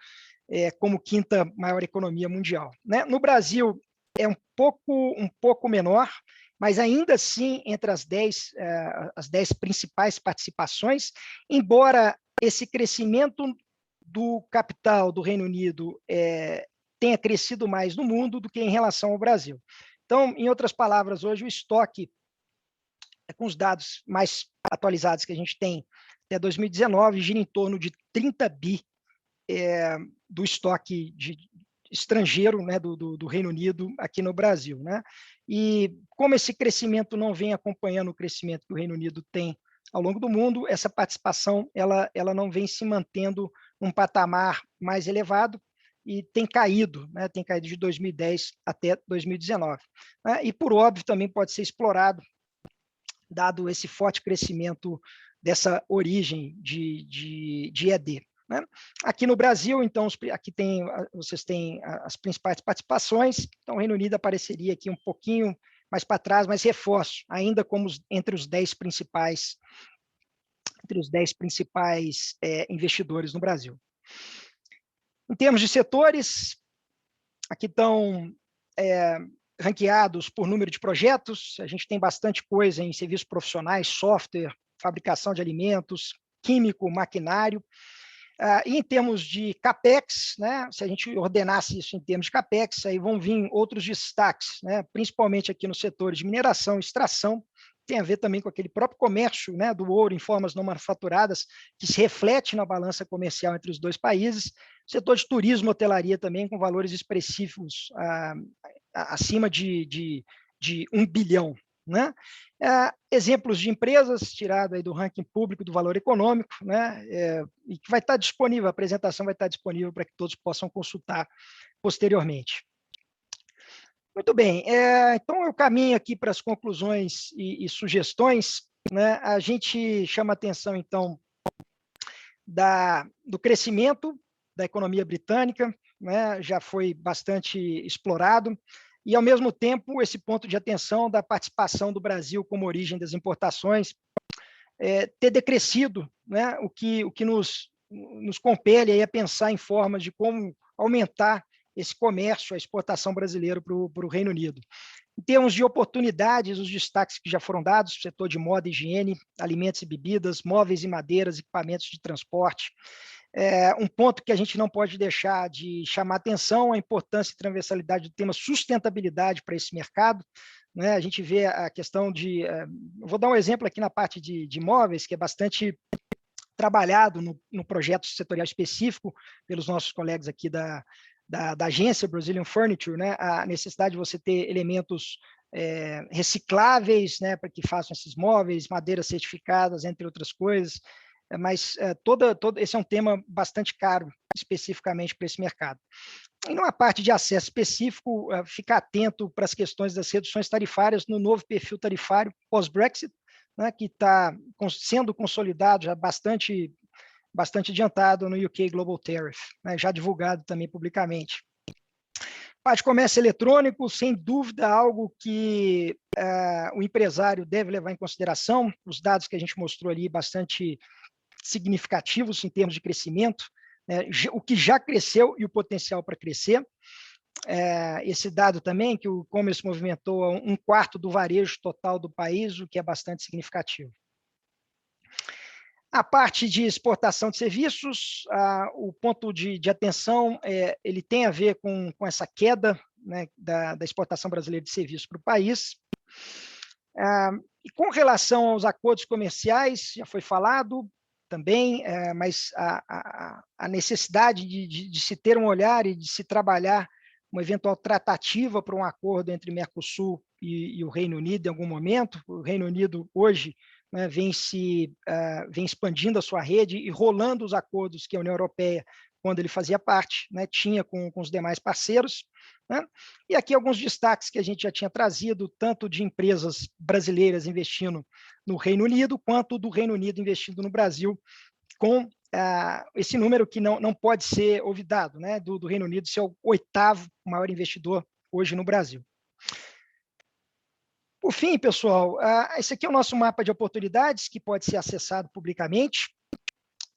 Speaker 4: como 5ª maior economia mundial, né? No Brasil é um pouco menor, mas ainda assim entre as 10 principais participações, embora esse crescimento do capital do Reino Unido tenha crescido mais no mundo do que em relação ao Brasil. Então, em outras palavras, hoje o estoque, com os dados mais atualizados que a gente tem até 2019, gira em torno de 30 bi do estoque estrangeiro, né, do Reino Unido aqui no Brasil, né? E como esse crescimento não vem acompanhando o crescimento que o Reino Unido tem ao longo do mundo, essa participação ela não vem se mantendo num patamar mais elevado e tem caído, né? Tem caído de 2010 até 2019. Né? E, por óbvio, também pode ser explorado, dado esse forte crescimento dessa origem de ED. Né? Aqui no Brasil, então, aqui vocês têm as principais participações, então o Reino Unido apareceria aqui um pouquinho mais para trás, mas reforço, ainda como entre os 10 principais investidores no Brasil. Em termos de setores, aqui estão ranqueados por número de projetos, a gente tem bastante coisa em serviços profissionais, software, fabricação de alimentos, químico, maquinário. E em termos de CAPEX, né, se a gente ordenasse isso em termos de CAPEX, aí vão vir outros destaques, né, principalmente aqui no setor de mineração e extração, tem a ver também com aquele próprio comércio, né, do ouro em formas não manufaturadas, que se reflete na balança comercial entre os dois países, setor de turismo e hotelaria também, com valores expressivos acima de 1 bilhão. Né? Exemplos de empresas tirado aí do ranking público do Valor Econômico, né? E que vai estar disponível, a apresentação vai estar disponível para que todos possam consultar posteriormente. Muito bem, então eu caminho aqui para as conclusões e sugestões. Né? A gente chama atenção, então, do crescimento da economia britânica, né? Já foi bastante explorado, e, ao mesmo tempo, esse ponto de atenção da participação do Brasil como origem das importações ter decrescido, né? o que nos compele aí a pensar em formas de como aumentar esse comércio, a exportação brasileira para o Reino Unido. Em termos de oportunidades, os destaques que já foram dados, setor de moda e higiene, alimentos e bebidas, móveis e madeiras, equipamentos de transporte. Um ponto que a gente não pode deixar de chamar atenção, a importância e transversalidade do tema sustentabilidade para esse mercado. Né? A gente vê a questão de... vou dar um exemplo aqui na parte de móveis, que é bastante trabalhado no projeto setorial específico pelos nossos colegas aqui da agência Brazilian Furniture, né? A necessidade de você ter elementos recicláveis, né, para que façam esses móveis, madeiras certificadas, entre outras coisas, mas esse é um tema bastante caro, especificamente para esse mercado. E numa parte de acesso específico, ficar atento para as questões das reduções tarifárias no novo perfil tarifário pós-Brexit, né, que está sendo consolidado já bastante adiantado no UK Global Tariff, né, já divulgado também publicamente. Parte de comércio eletrônico, sem dúvida, algo que o empresário deve levar em consideração, os dados que a gente mostrou ali bastante significativos em termos de crescimento, né, o que já cresceu e o potencial para crescer. Esse dado também, que o e-commerce movimentou 1/4 do varejo total do país, o que é bastante significativo. A parte de exportação de serviços, o ponto de atenção, ele tem a ver com essa queda, né, da exportação brasileira de serviços para o país. E com relação aos acordos comerciais, já foi falado também, mas a necessidade de se ter um olhar e de se trabalhar uma eventual tratativa para um acordo entre Mercosul e o Reino Unido em algum momento. O Reino Unido hoje, né, vem expandindo a sua rede e rolando os acordos que a União Europeia, quando ele fazia parte, né, tinha com os demais parceiros. Né? E aqui alguns destaques que a gente já tinha trazido, tanto de empresas brasileiras investindo no Reino Unido, quanto do Reino Unido investindo no Brasil, com esse número que não pode ser olvidado, né, do Reino Unido ser o 8º maior investidor hoje no Brasil. Por fim, pessoal, esse aqui é o nosso mapa de oportunidades, que pode ser acessado publicamente,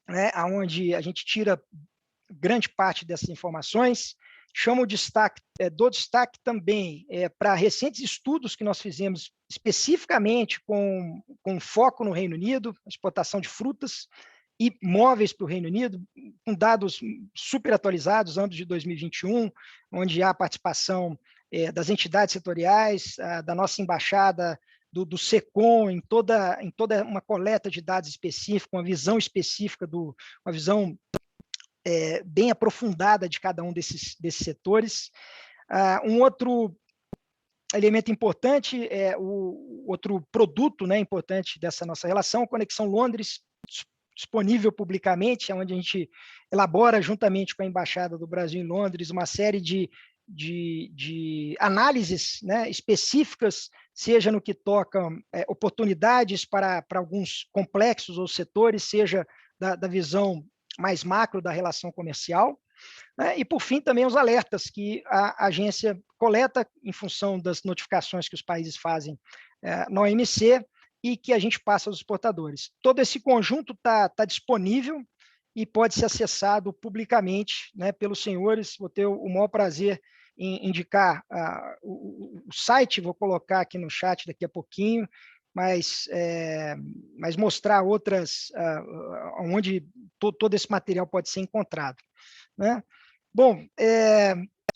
Speaker 4: né, onde a gente tira grande parte dessas informações. Chamo o destaque, dou destaque também para recentes estudos que nós fizemos especificamente com foco no Reino Unido, exportação de frutas e móveis para o Reino Unido, com dados super atualizados, ambos de 2021, onde há participação das entidades setoriais, da nossa embaixada, do SECOM, em toda uma coleta de dados específica, uma visão específica, uma visão bem aprofundada de cada um desses setores. Um outro elemento importante, o outro produto, né, importante dessa nossa relação, Conexão Londres, disponível publicamente, onde a gente elabora, juntamente com a Embaixada do Brasil em Londres, uma série de análises, né, específicas, seja no que toca oportunidades para alguns complexos ou setores, seja da visão mais macro da relação comercial, né, e, por fim, também os alertas que a agência coleta em função das notificações que os países fazem na OMC e que a gente passa aos exportadores. Todo esse conjunto está disponível e pode ser acessado publicamente, né, pelos senhores. Vou ter o maior prazer em indicar o site, vou colocar aqui no chat daqui a pouquinho, mas mostrar outras, onde todo esse material pode ser encontrado, né? Bom,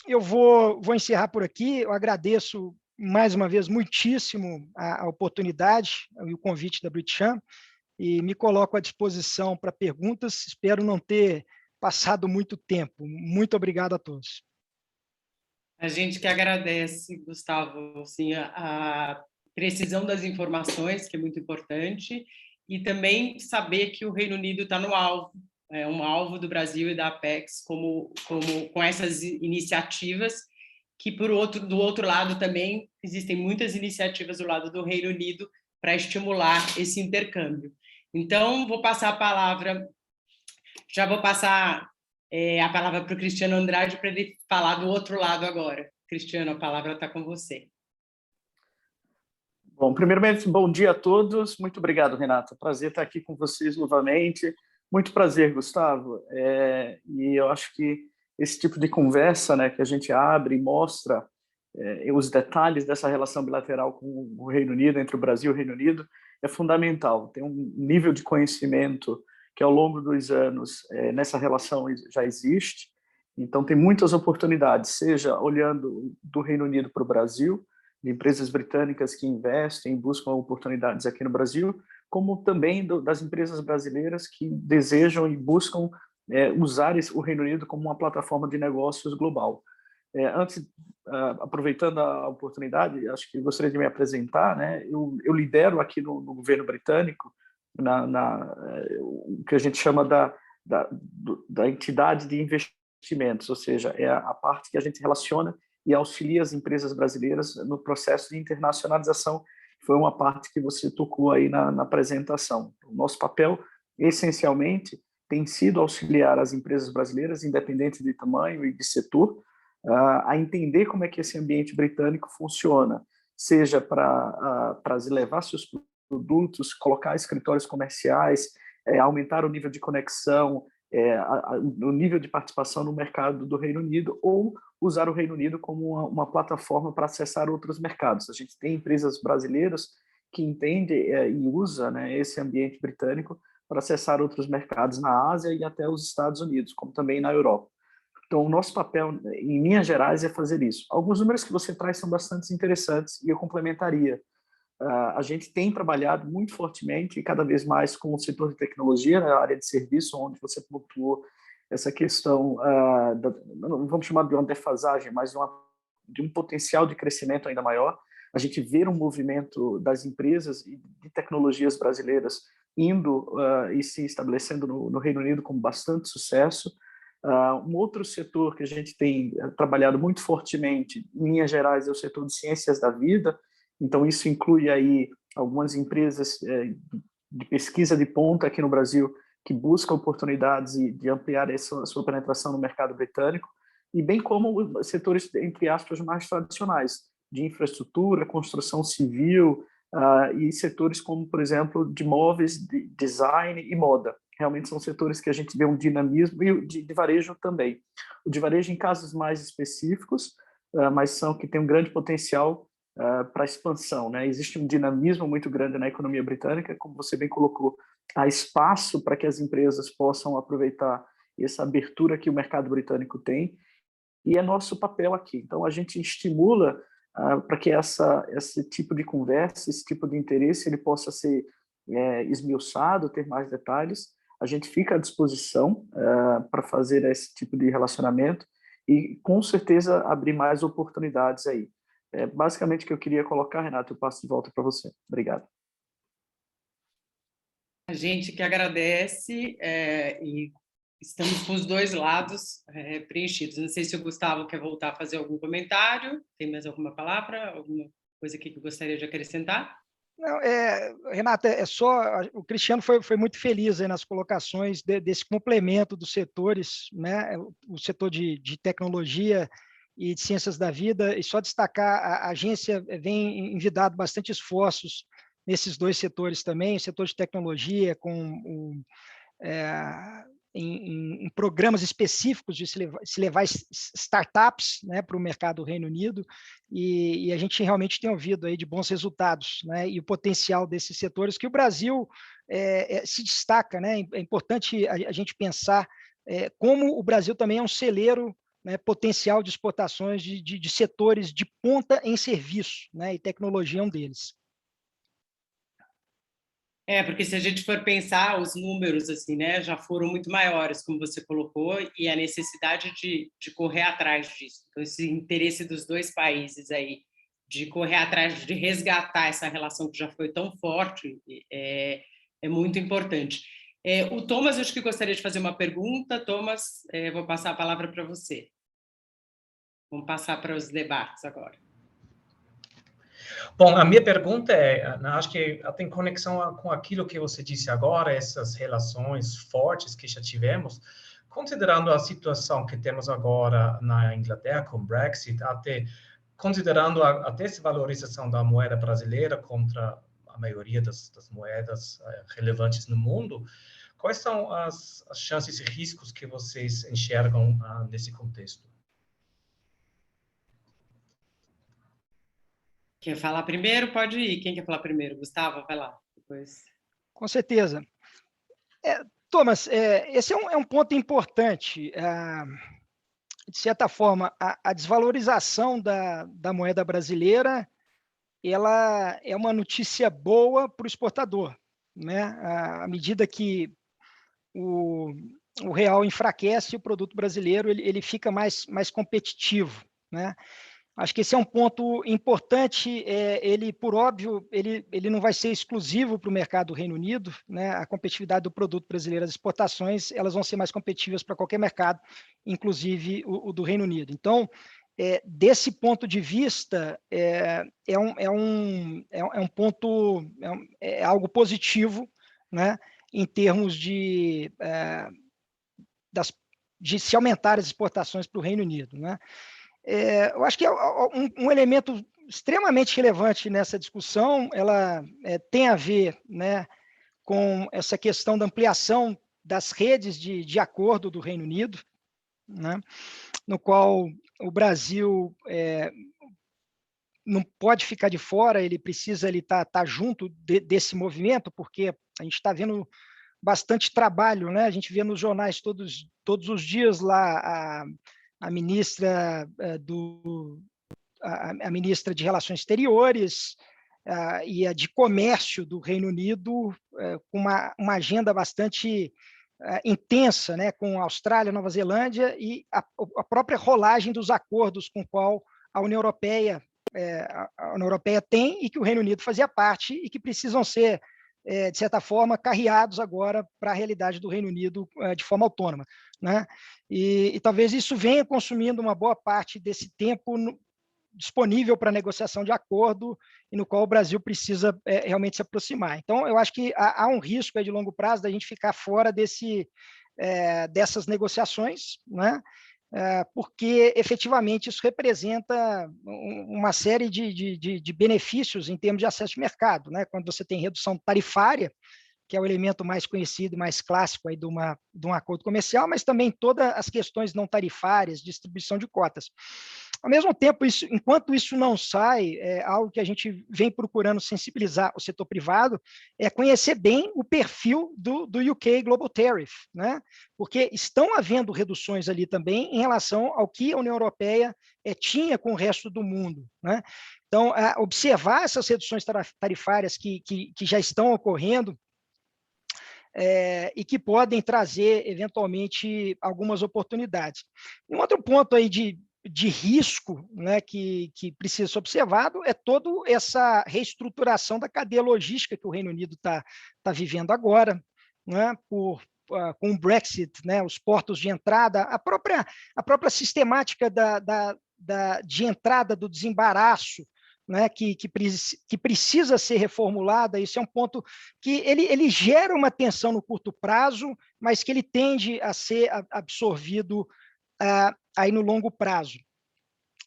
Speaker 4: eu vou encerrar por aqui. Eu agradeço mais uma vez muitíssimo a oportunidade e o convite da Britam e me coloco à disposição para perguntas. Espero não ter passado muito tempo. Muito obrigado a todos.
Speaker 2: A gente que agradece, Gustavo, assim, a precisão das informações, que é muito importante, e também saber que o Reino Unido está no alvo, é um alvo do Brasil e da Apex com essas iniciativas, que do outro lado também existem muitas iniciativas do lado do Reino Unido para estimular esse intercâmbio. Então, vou passar a palavra para o Cristiano Andrade para ele falar do outro lado agora. Cristiano, a palavra está com você.
Speaker 5: Bom, primeiramente, bom dia a todos. Muito obrigado, Renata. Prazer estar aqui com vocês novamente. Muito prazer, Gustavo. E eu acho que esse tipo de conversa, né, que a gente abre e mostra os detalhes dessa relação bilateral com o Reino Unido, entre o Brasil e o Reino Unido, é fundamental. Tem um nível de conhecimento que, ao longo dos anos, nessa relação já existe. Então, tem muitas oportunidades, seja olhando do Reino Unido para o Brasil, de empresas britânicas que investem, buscam oportunidades aqui no Brasil, como também das empresas brasileiras que desejam e buscam usar o Reino Unido como uma plataforma de negócios global. Aproveitando a oportunidade, acho que gostaria de me apresentar, né? Eu lidero aqui no governo britânico o que a gente chama da entidade de investimentos, ou seja, é a parte que a gente relaciona e auxilia as empresas brasileiras no processo de internacionalização. Foi uma parte que você tocou aí na apresentação. O nosso papel, essencialmente, tem sido auxiliar as empresas brasileiras, independente de tamanho e de setor, a entender como é que esse ambiente britânico funciona, seja para levar seus produtos, colocar escritórios comerciais, aumentar o nível de conexão, o nível de participação no mercado do Reino Unido, ou usar o Reino Unido como uma plataforma para acessar outros mercados. A gente tem empresas brasileiras que entendem e usam, né, esse ambiente britânico para acessar outros mercados na Ásia e até os Estados Unidos, como também na Europa. Então, o nosso papel, em linhas gerais, é fazer isso. Alguns números que você traz são bastante interessantes e eu complementaria. A gente tem trabalhado muito fortemente e cada vez mais com o setor de tecnologia, na área de serviço, onde você pontuou essa questão, não vamos chamar de uma defasagem, mas de um potencial de crescimento ainda maior. A gente vê um movimento das empresas e de tecnologias brasileiras indo e se estabelecendo no Reino Unido com bastante sucesso. Um outro setor que a gente tem trabalhado muito fortemente, em linhas gerais, é o setor de ciências da vida. Então, isso inclui aí algumas empresas de pesquisa de ponta aqui no Brasil que buscam oportunidades de ampliar a sua penetração no mercado britânico, e bem como setores, entre aspas, mais tradicionais, de infraestrutura, construção civil, e setores como, por exemplo, de móveis, de design e moda. Realmente são setores que a gente vê um dinamismo, e de varejo também. O de varejo em casos mais específicos, mas são que tem um grande potencial para expansão, né? Existe um dinamismo muito grande na economia britânica, como você bem colocou, há espaço para que as empresas possam aproveitar essa abertura que o mercado britânico tem, e é nosso papel aqui. Então, a gente estimula para que esse tipo de conversa, esse tipo de interesse, ele possa ser esmiuçado, ter mais detalhes. a gente fica à disposição para fazer esse tipo de relacionamento e, com certeza, abrir mais oportunidades aí. É basicamente o que eu queria colocar, Renato. Eu passo de volta para você. Obrigado.
Speaker 2: A gente que agradece e estamos com os dois lados preenchidos. Não sei se o Gustavo quer voltar a fazer algum comentário. Tem mais alguma palavra, alguma coisa aqui que eu gostaria de acrescentar?
Speaker 4: Não, Renata, o Cristiano foi muito feliz aí nas colocações desse complemento dos setores, né? O setor de tecnologia e de ciências da vida, e só destacar, a agência vem envidado bastante esforços nesses dois setores também, o setor de tecnologia em programas específicos de se levar startups, né, para o mercado do Reino Unido, e a gente realmente tem ouvido aí de bons resultados, né, e o potencial desses setores que o Brasil se destaca, né. É importante a gente pensar como o Brasil também é um celeiro, né, potencial de exportações de setores de ponta em serviço, né, e tecnologia é um deles.
Speaker 2: Porque se a gente for pensar, os números assim, né, já foram muito maiores, como você colocou, e a necessidade de correr atrás disso. Então, esse interesse dos dois países aí de correr atrás, de resgatar essa relação que já foi tão forte, é muito importante. O Thomas, acho que gostaria de fazer uma pergunta. Thomas, vou passar a palavra para você. Vamos passar para os debates agora.
Speaker 3: Bom, a minha pergunta acho que tem conexão com aquilo que você disse agora, essas relações fortes que já tivemos, considerando a situação que temos agora na Inglaterra com o Brexit, considerando a desvalorização da moeda brasileira contra a maioria das moedas relevantes no mundo, quais são as chances e riscos que vocês enxergam nesse contexto?
Speaker 2: Quer falar primeiro? Pode ir. Quem quer falar primeiro? Gustavo, vai lá. Depois.
Speaker 4: Com certeza. Thomas, esse é um ponto importante. De certa forma, a desvalorização da moeda brasileira, ela é uma notícia boa para o exportador, né? À medida que o real enfraquece, o produto brasileiro ele fica mais competitivo, né? Acho que esse é um ponto importante. Ele, por óbvio, ele não vai ser exclusivo para o mercado do Reino Unido, né? A competitividade do produto brasileiro, as exportações, elas vão ser mais competitivas para qualquer mercado, inclusive o do Reino Unido. Então, desse ponto de vista, é um ponto, algo positivo, né? Em termos de se aumentar as exportações para o Reino Unido, né? Eu acho que um elemento extremamente relevante nessa discussão, ela tem a ver, né, com essa questão da ampliação das redes de acordo do Reino Unido, né, no qual o Brasil não pode ficar de fora, ele precisa estar junto desse movimento, porque a gente está vendo bastante trabalho, né? A gente vê nos jornais todos os dias lá a ministra a ministra de Relações Exteriores e a de Comércio do Reino Unido com uma agenda bastante intensa, né, com a Austrália, Nova Zelândia e a própria rolagem dos acordos com o qual a União Europeia tem e que o Reino Unido fazia parte e que precisam ser de certa forma, carreados agora para a realidade do Reino Unido de forma autônoma, né? E talvez isso venha consumindo uma boa parte desse tempo disponível para negociação de acordo e no qual o Brasil precisa realmente se aproximar. Então, eu acho que há um risco de longo prazo da gente ficar fora dessas negociações, né? Porque efetivamente isso representa uma série de benefícios em termos de acesso de mercado, né? Quando você tem redução tarifária, que é o elemento mais conhecido, mais clássico aí de um acordo comercial, mas também todas as questões não tarifárias, distribuição de cotas. Ao mesmo tempo, enquanto isso não sai, algo que a gente vem procurando sensibilizar o setor privado é conhecer bem o perfil do UK Global Tariff, né? Porque estão havendo reduções ali também em relação ao que a União Europeia tinha com o resto do mundo, né? Então, observar essas reduções tarifárias que já estão ocorrendo e que podem trazer, eventualmente, algumas oportunidades. Um outro ponto aí de risco, né, que precisa ser observado é toda essa reestruturação da cadeia logística que o Reino Unido está vivendo agora, né, com o Brexit, né, os portos de entrada, a própria sistemática de entrada do desembaraço, né, que precisa ser reformulada. Isso é um ponto que ele gera uma tensão no curto prazo, mas que ele tende a ser absorvido aí no longo prazo.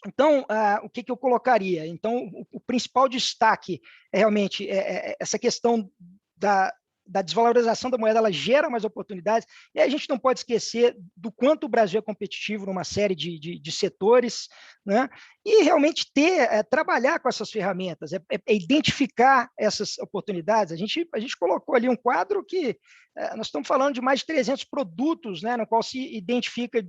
Speaker 4: Então, o que eu colocaria? Então, o principal destaque é realmente essa questão da desvalorização da moeda. Ela gera mais oportunidades, e a gente não pode esquecer do quanto o Brasil é competitivo numa série de setores, né? E realmente trabalhar com essas ferramentas, identificar essas oportunidades. A gente colocou ali um quadro que nós estamos falando de mais de 300 produtos, né, no qual se identifica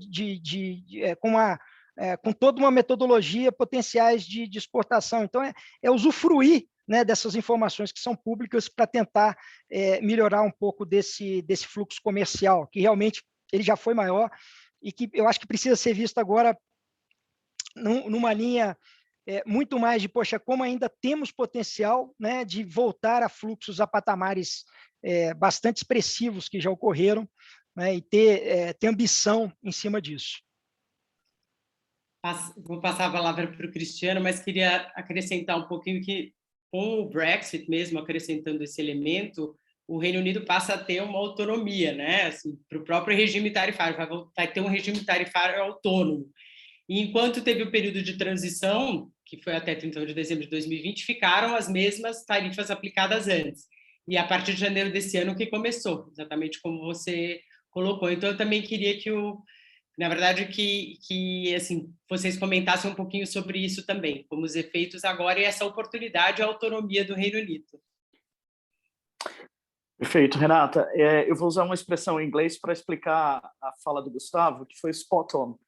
Speaker 4: com toda uma metodologia potenciais de exportação. Então, é usufruir, né, dessas informações que são públicas para tentar melhorar um pouco desse fluxo comercial, que realmente ele já foi maior e que eu acho que precisa ser visto agora numa linha muito mais de, poxa, como ainda temos potencial, né, de voltar a fluxos a patamares bastante expressivos que já ocorreram, né, e ter ambição em cima disso.
Speaker 2: Vou passar a palavra para o Cristiano, mas queria acrescentar um pouquinho que, com o Brexit mesmo, acrescentando esse elemento, o Reino Unido passa a ter uma autonomia, né, assim, para o próprio regime tarifário, vai ter um regime tarifário autônomo. E enquanto teve o período de transição, que foi até 31 de dezembro de 2020, ficaram as mesmas tarifas aplicadas antes. E a partir de janeiro desse ano que começou, exatamente como você colocou. Então, eu também queria na verdade, que assim, vocês comentassem um pouquinho sobre isso também, como os efeitos agora e essa oportunidade e a autonomia do Reino Unido.
Speaker 5: Perfeito, Renata. Eu vou usar uma expressão em inglês para explicar a fala do Gustavo, que foi spot on.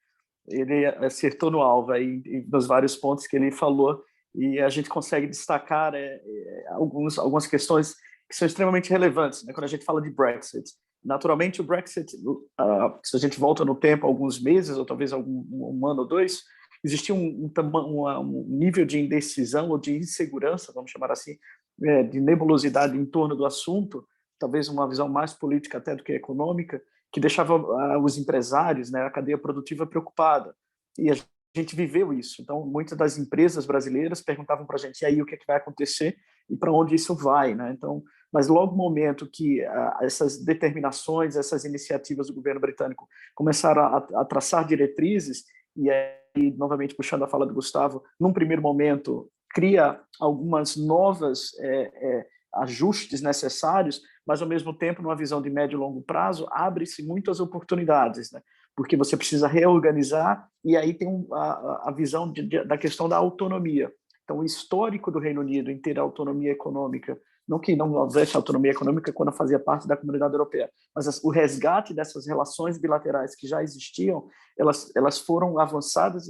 Speaker 5: Ele acertou no alvo aí, nos vários pontos que ele falou, e a gente consegue destacar algumas questões que são extremamente relevantes, né, quando a gente fala de Brexit. Naturalmente, o Brexit, se a gente volta no tempo, alguns meses, ou talvez um ano ou dois, existia um nível de indecisão ou de insegurança, vamos chamar assim, de nebulosidade em torno do assunto, talvez uma visão mais política até do que econômica, que deixava os empresários, né, a cadeia produtiva preocupada. E a gente viveu isso. Então, muitas das empresas brasileiras perguntavam para a gente, e aí, o que vai acontecer e para onde isso vai, né? Então, mas logo no momento que essas determinações, essas iniciativas do governo britânico começaram a traçar diretrizes, e aí, novamente puxando a fala do Gustavo, num primeiro momento, cria algumas novas ajustes necessários, mas, ao mesmo tempo, numa visão de médio e longo prazo, abre-se muitas oportunidades, né? Porque você precisa reorganizar, e aí tem a visão da questão da autonomia. Então, o histórico do Reino Unido em ter autonomia econômica, não que não houvesse autonomia econômica quando fazia parte da Comunidade Europeia, mas o resgate dessas relações bilaterais que já existiam, elas foram avançadas,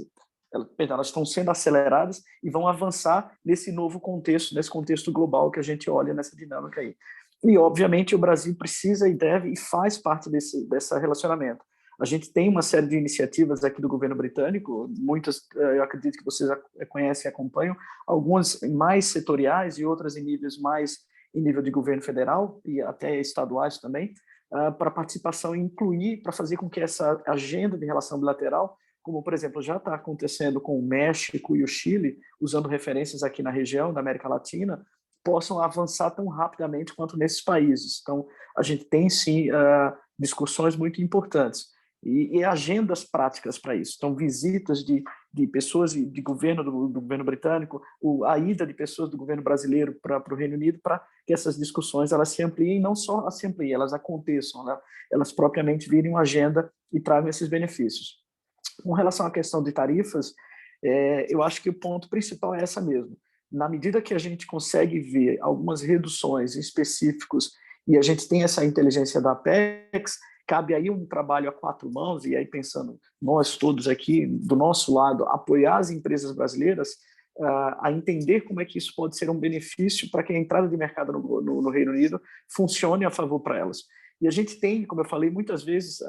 Speaker 5: elas estão sendo aceleradas e vão avançar nesse novo contexto, nesse contexto global que a gente olha nessa dinâmica aí. E, obviamente, o Brasil precisa e deve e faz parte desse relacionamento. A gente tem uma série de iniciativas aqui do governo britânico, muitas eu acredito que vocês conhecem e acompanham, algumas mais setoriais e outras em nível de governo federal e até estaduais também, para participação e incluir, para fazer com que essa agenda de relação bilateral, como, por exemplo, já está acontecendo com o México e o Chile, usando referências aqui na região da América Latina, possam avançar tão rapidamente quanto nesses países. Então, a gente tem, sim, discussões muito importantes e agendas práticas para isso. Então, visitas de pessoas de governo do governo britânico, a ida de pessoas do governo brasileiro para o Reino Unido, para que essas discussões elas se ampliem, não só se ampliem, elas aconteçam, né? Elas propriamente virem uma agenda e tragam esses benefícios. Com relação à questão de tarifas, eu acho que o ponto principal é essa mesmo. Na medida que a gente consegue ver algumas reduções específicas e a gente tem essa inteligência da Apex, cabe aí um trabalho a quatro mãos, e aí pensando nós todos aqui, do nosso lado, apoiar as empresas brasileiras a entender como é que isso pode ser um benefício para que a entrada de mercado no Reino Unido funcione a favor para elas. E a gente tem, como eu falei, muitas vezes,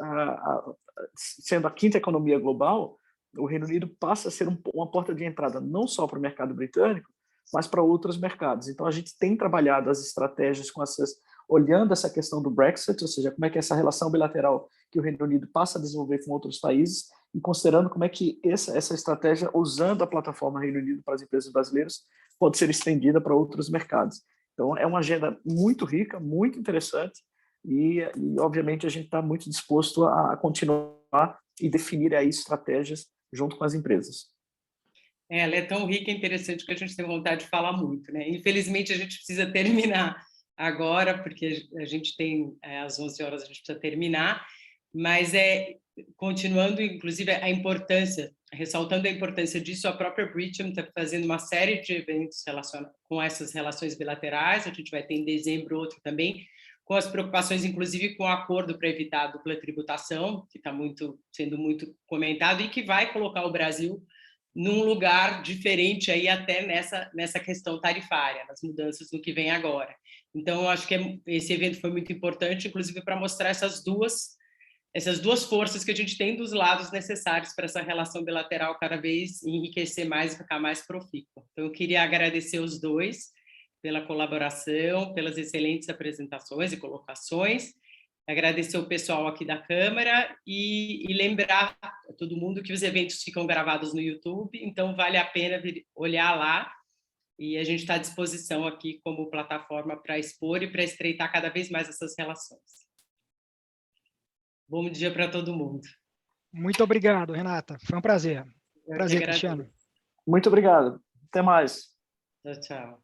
Speaker 5: sendo a quinta economia global, o Reino Unido passa a ser uma porta de entrada não só para o mercado britânico, mas para outros mercados. Então, a gente tem trabalhado as estratégias olhando essa questão do Brexit, ou seja, como é que essa relação bilateral que o Reino Unido passa a desenvolver com outros países, e considerando como é que essa estratégia, usando a plataforma Reino Unido para as empresas brasileiras, pode ser estendida para outros mercados. Então, é uma agenda muito rica, muito interessante, e obviamente, a gente está muito disposto a continuar e definir aí estratégias junto com as empresas.
Speaker 2: Ela é tão rica e interessante que a gente tem vontade de falar muito, né? Infelizmente, a gente precisa terminar agora, porque a gente tem, às 11 horas, a gente precisa terminar, mas continuando, inclusive, ressaltando a importância disso, a própria Bridgem está fazendo uma série de eventos com essas relações bilaterais, a gente vai ter em dezembro outro também, com as preocupações, inclusive, com o acordo para evitar a dupla tributação, que está sendo muito comentado, e que vai colocar o Brasil num lugar diferente aí até nessa questão tarifária, nas mudanças do que vem agora. Então, eu acho que esse evento foi muito importante, inclusive, para mostrar essas duas forças que a gente tem dos lados necessários para essa relação bilateral cada vez enriquecer mais e ficar mais profícua. Então, eu queria agradecer os dois pela colaboração, pelas excelentes apresentações e colocações, agradecer o pessoal aqui da Câmara e lembrar a todo mundo que os eventos ficam gravados no YouTube, então vale a pena olhar lá, e a gente está à disposição aqui como plataforma para expor e para estreitar cada vez mais essas relações. Bom dia para todo mundo.
Speaker 4: Muito obrigado, Renata. Foi um prazer. Prazer, Cristiano.
Speaker 5: Muito obrigado. Até mais.
Speaker 2: Tchau, tchau.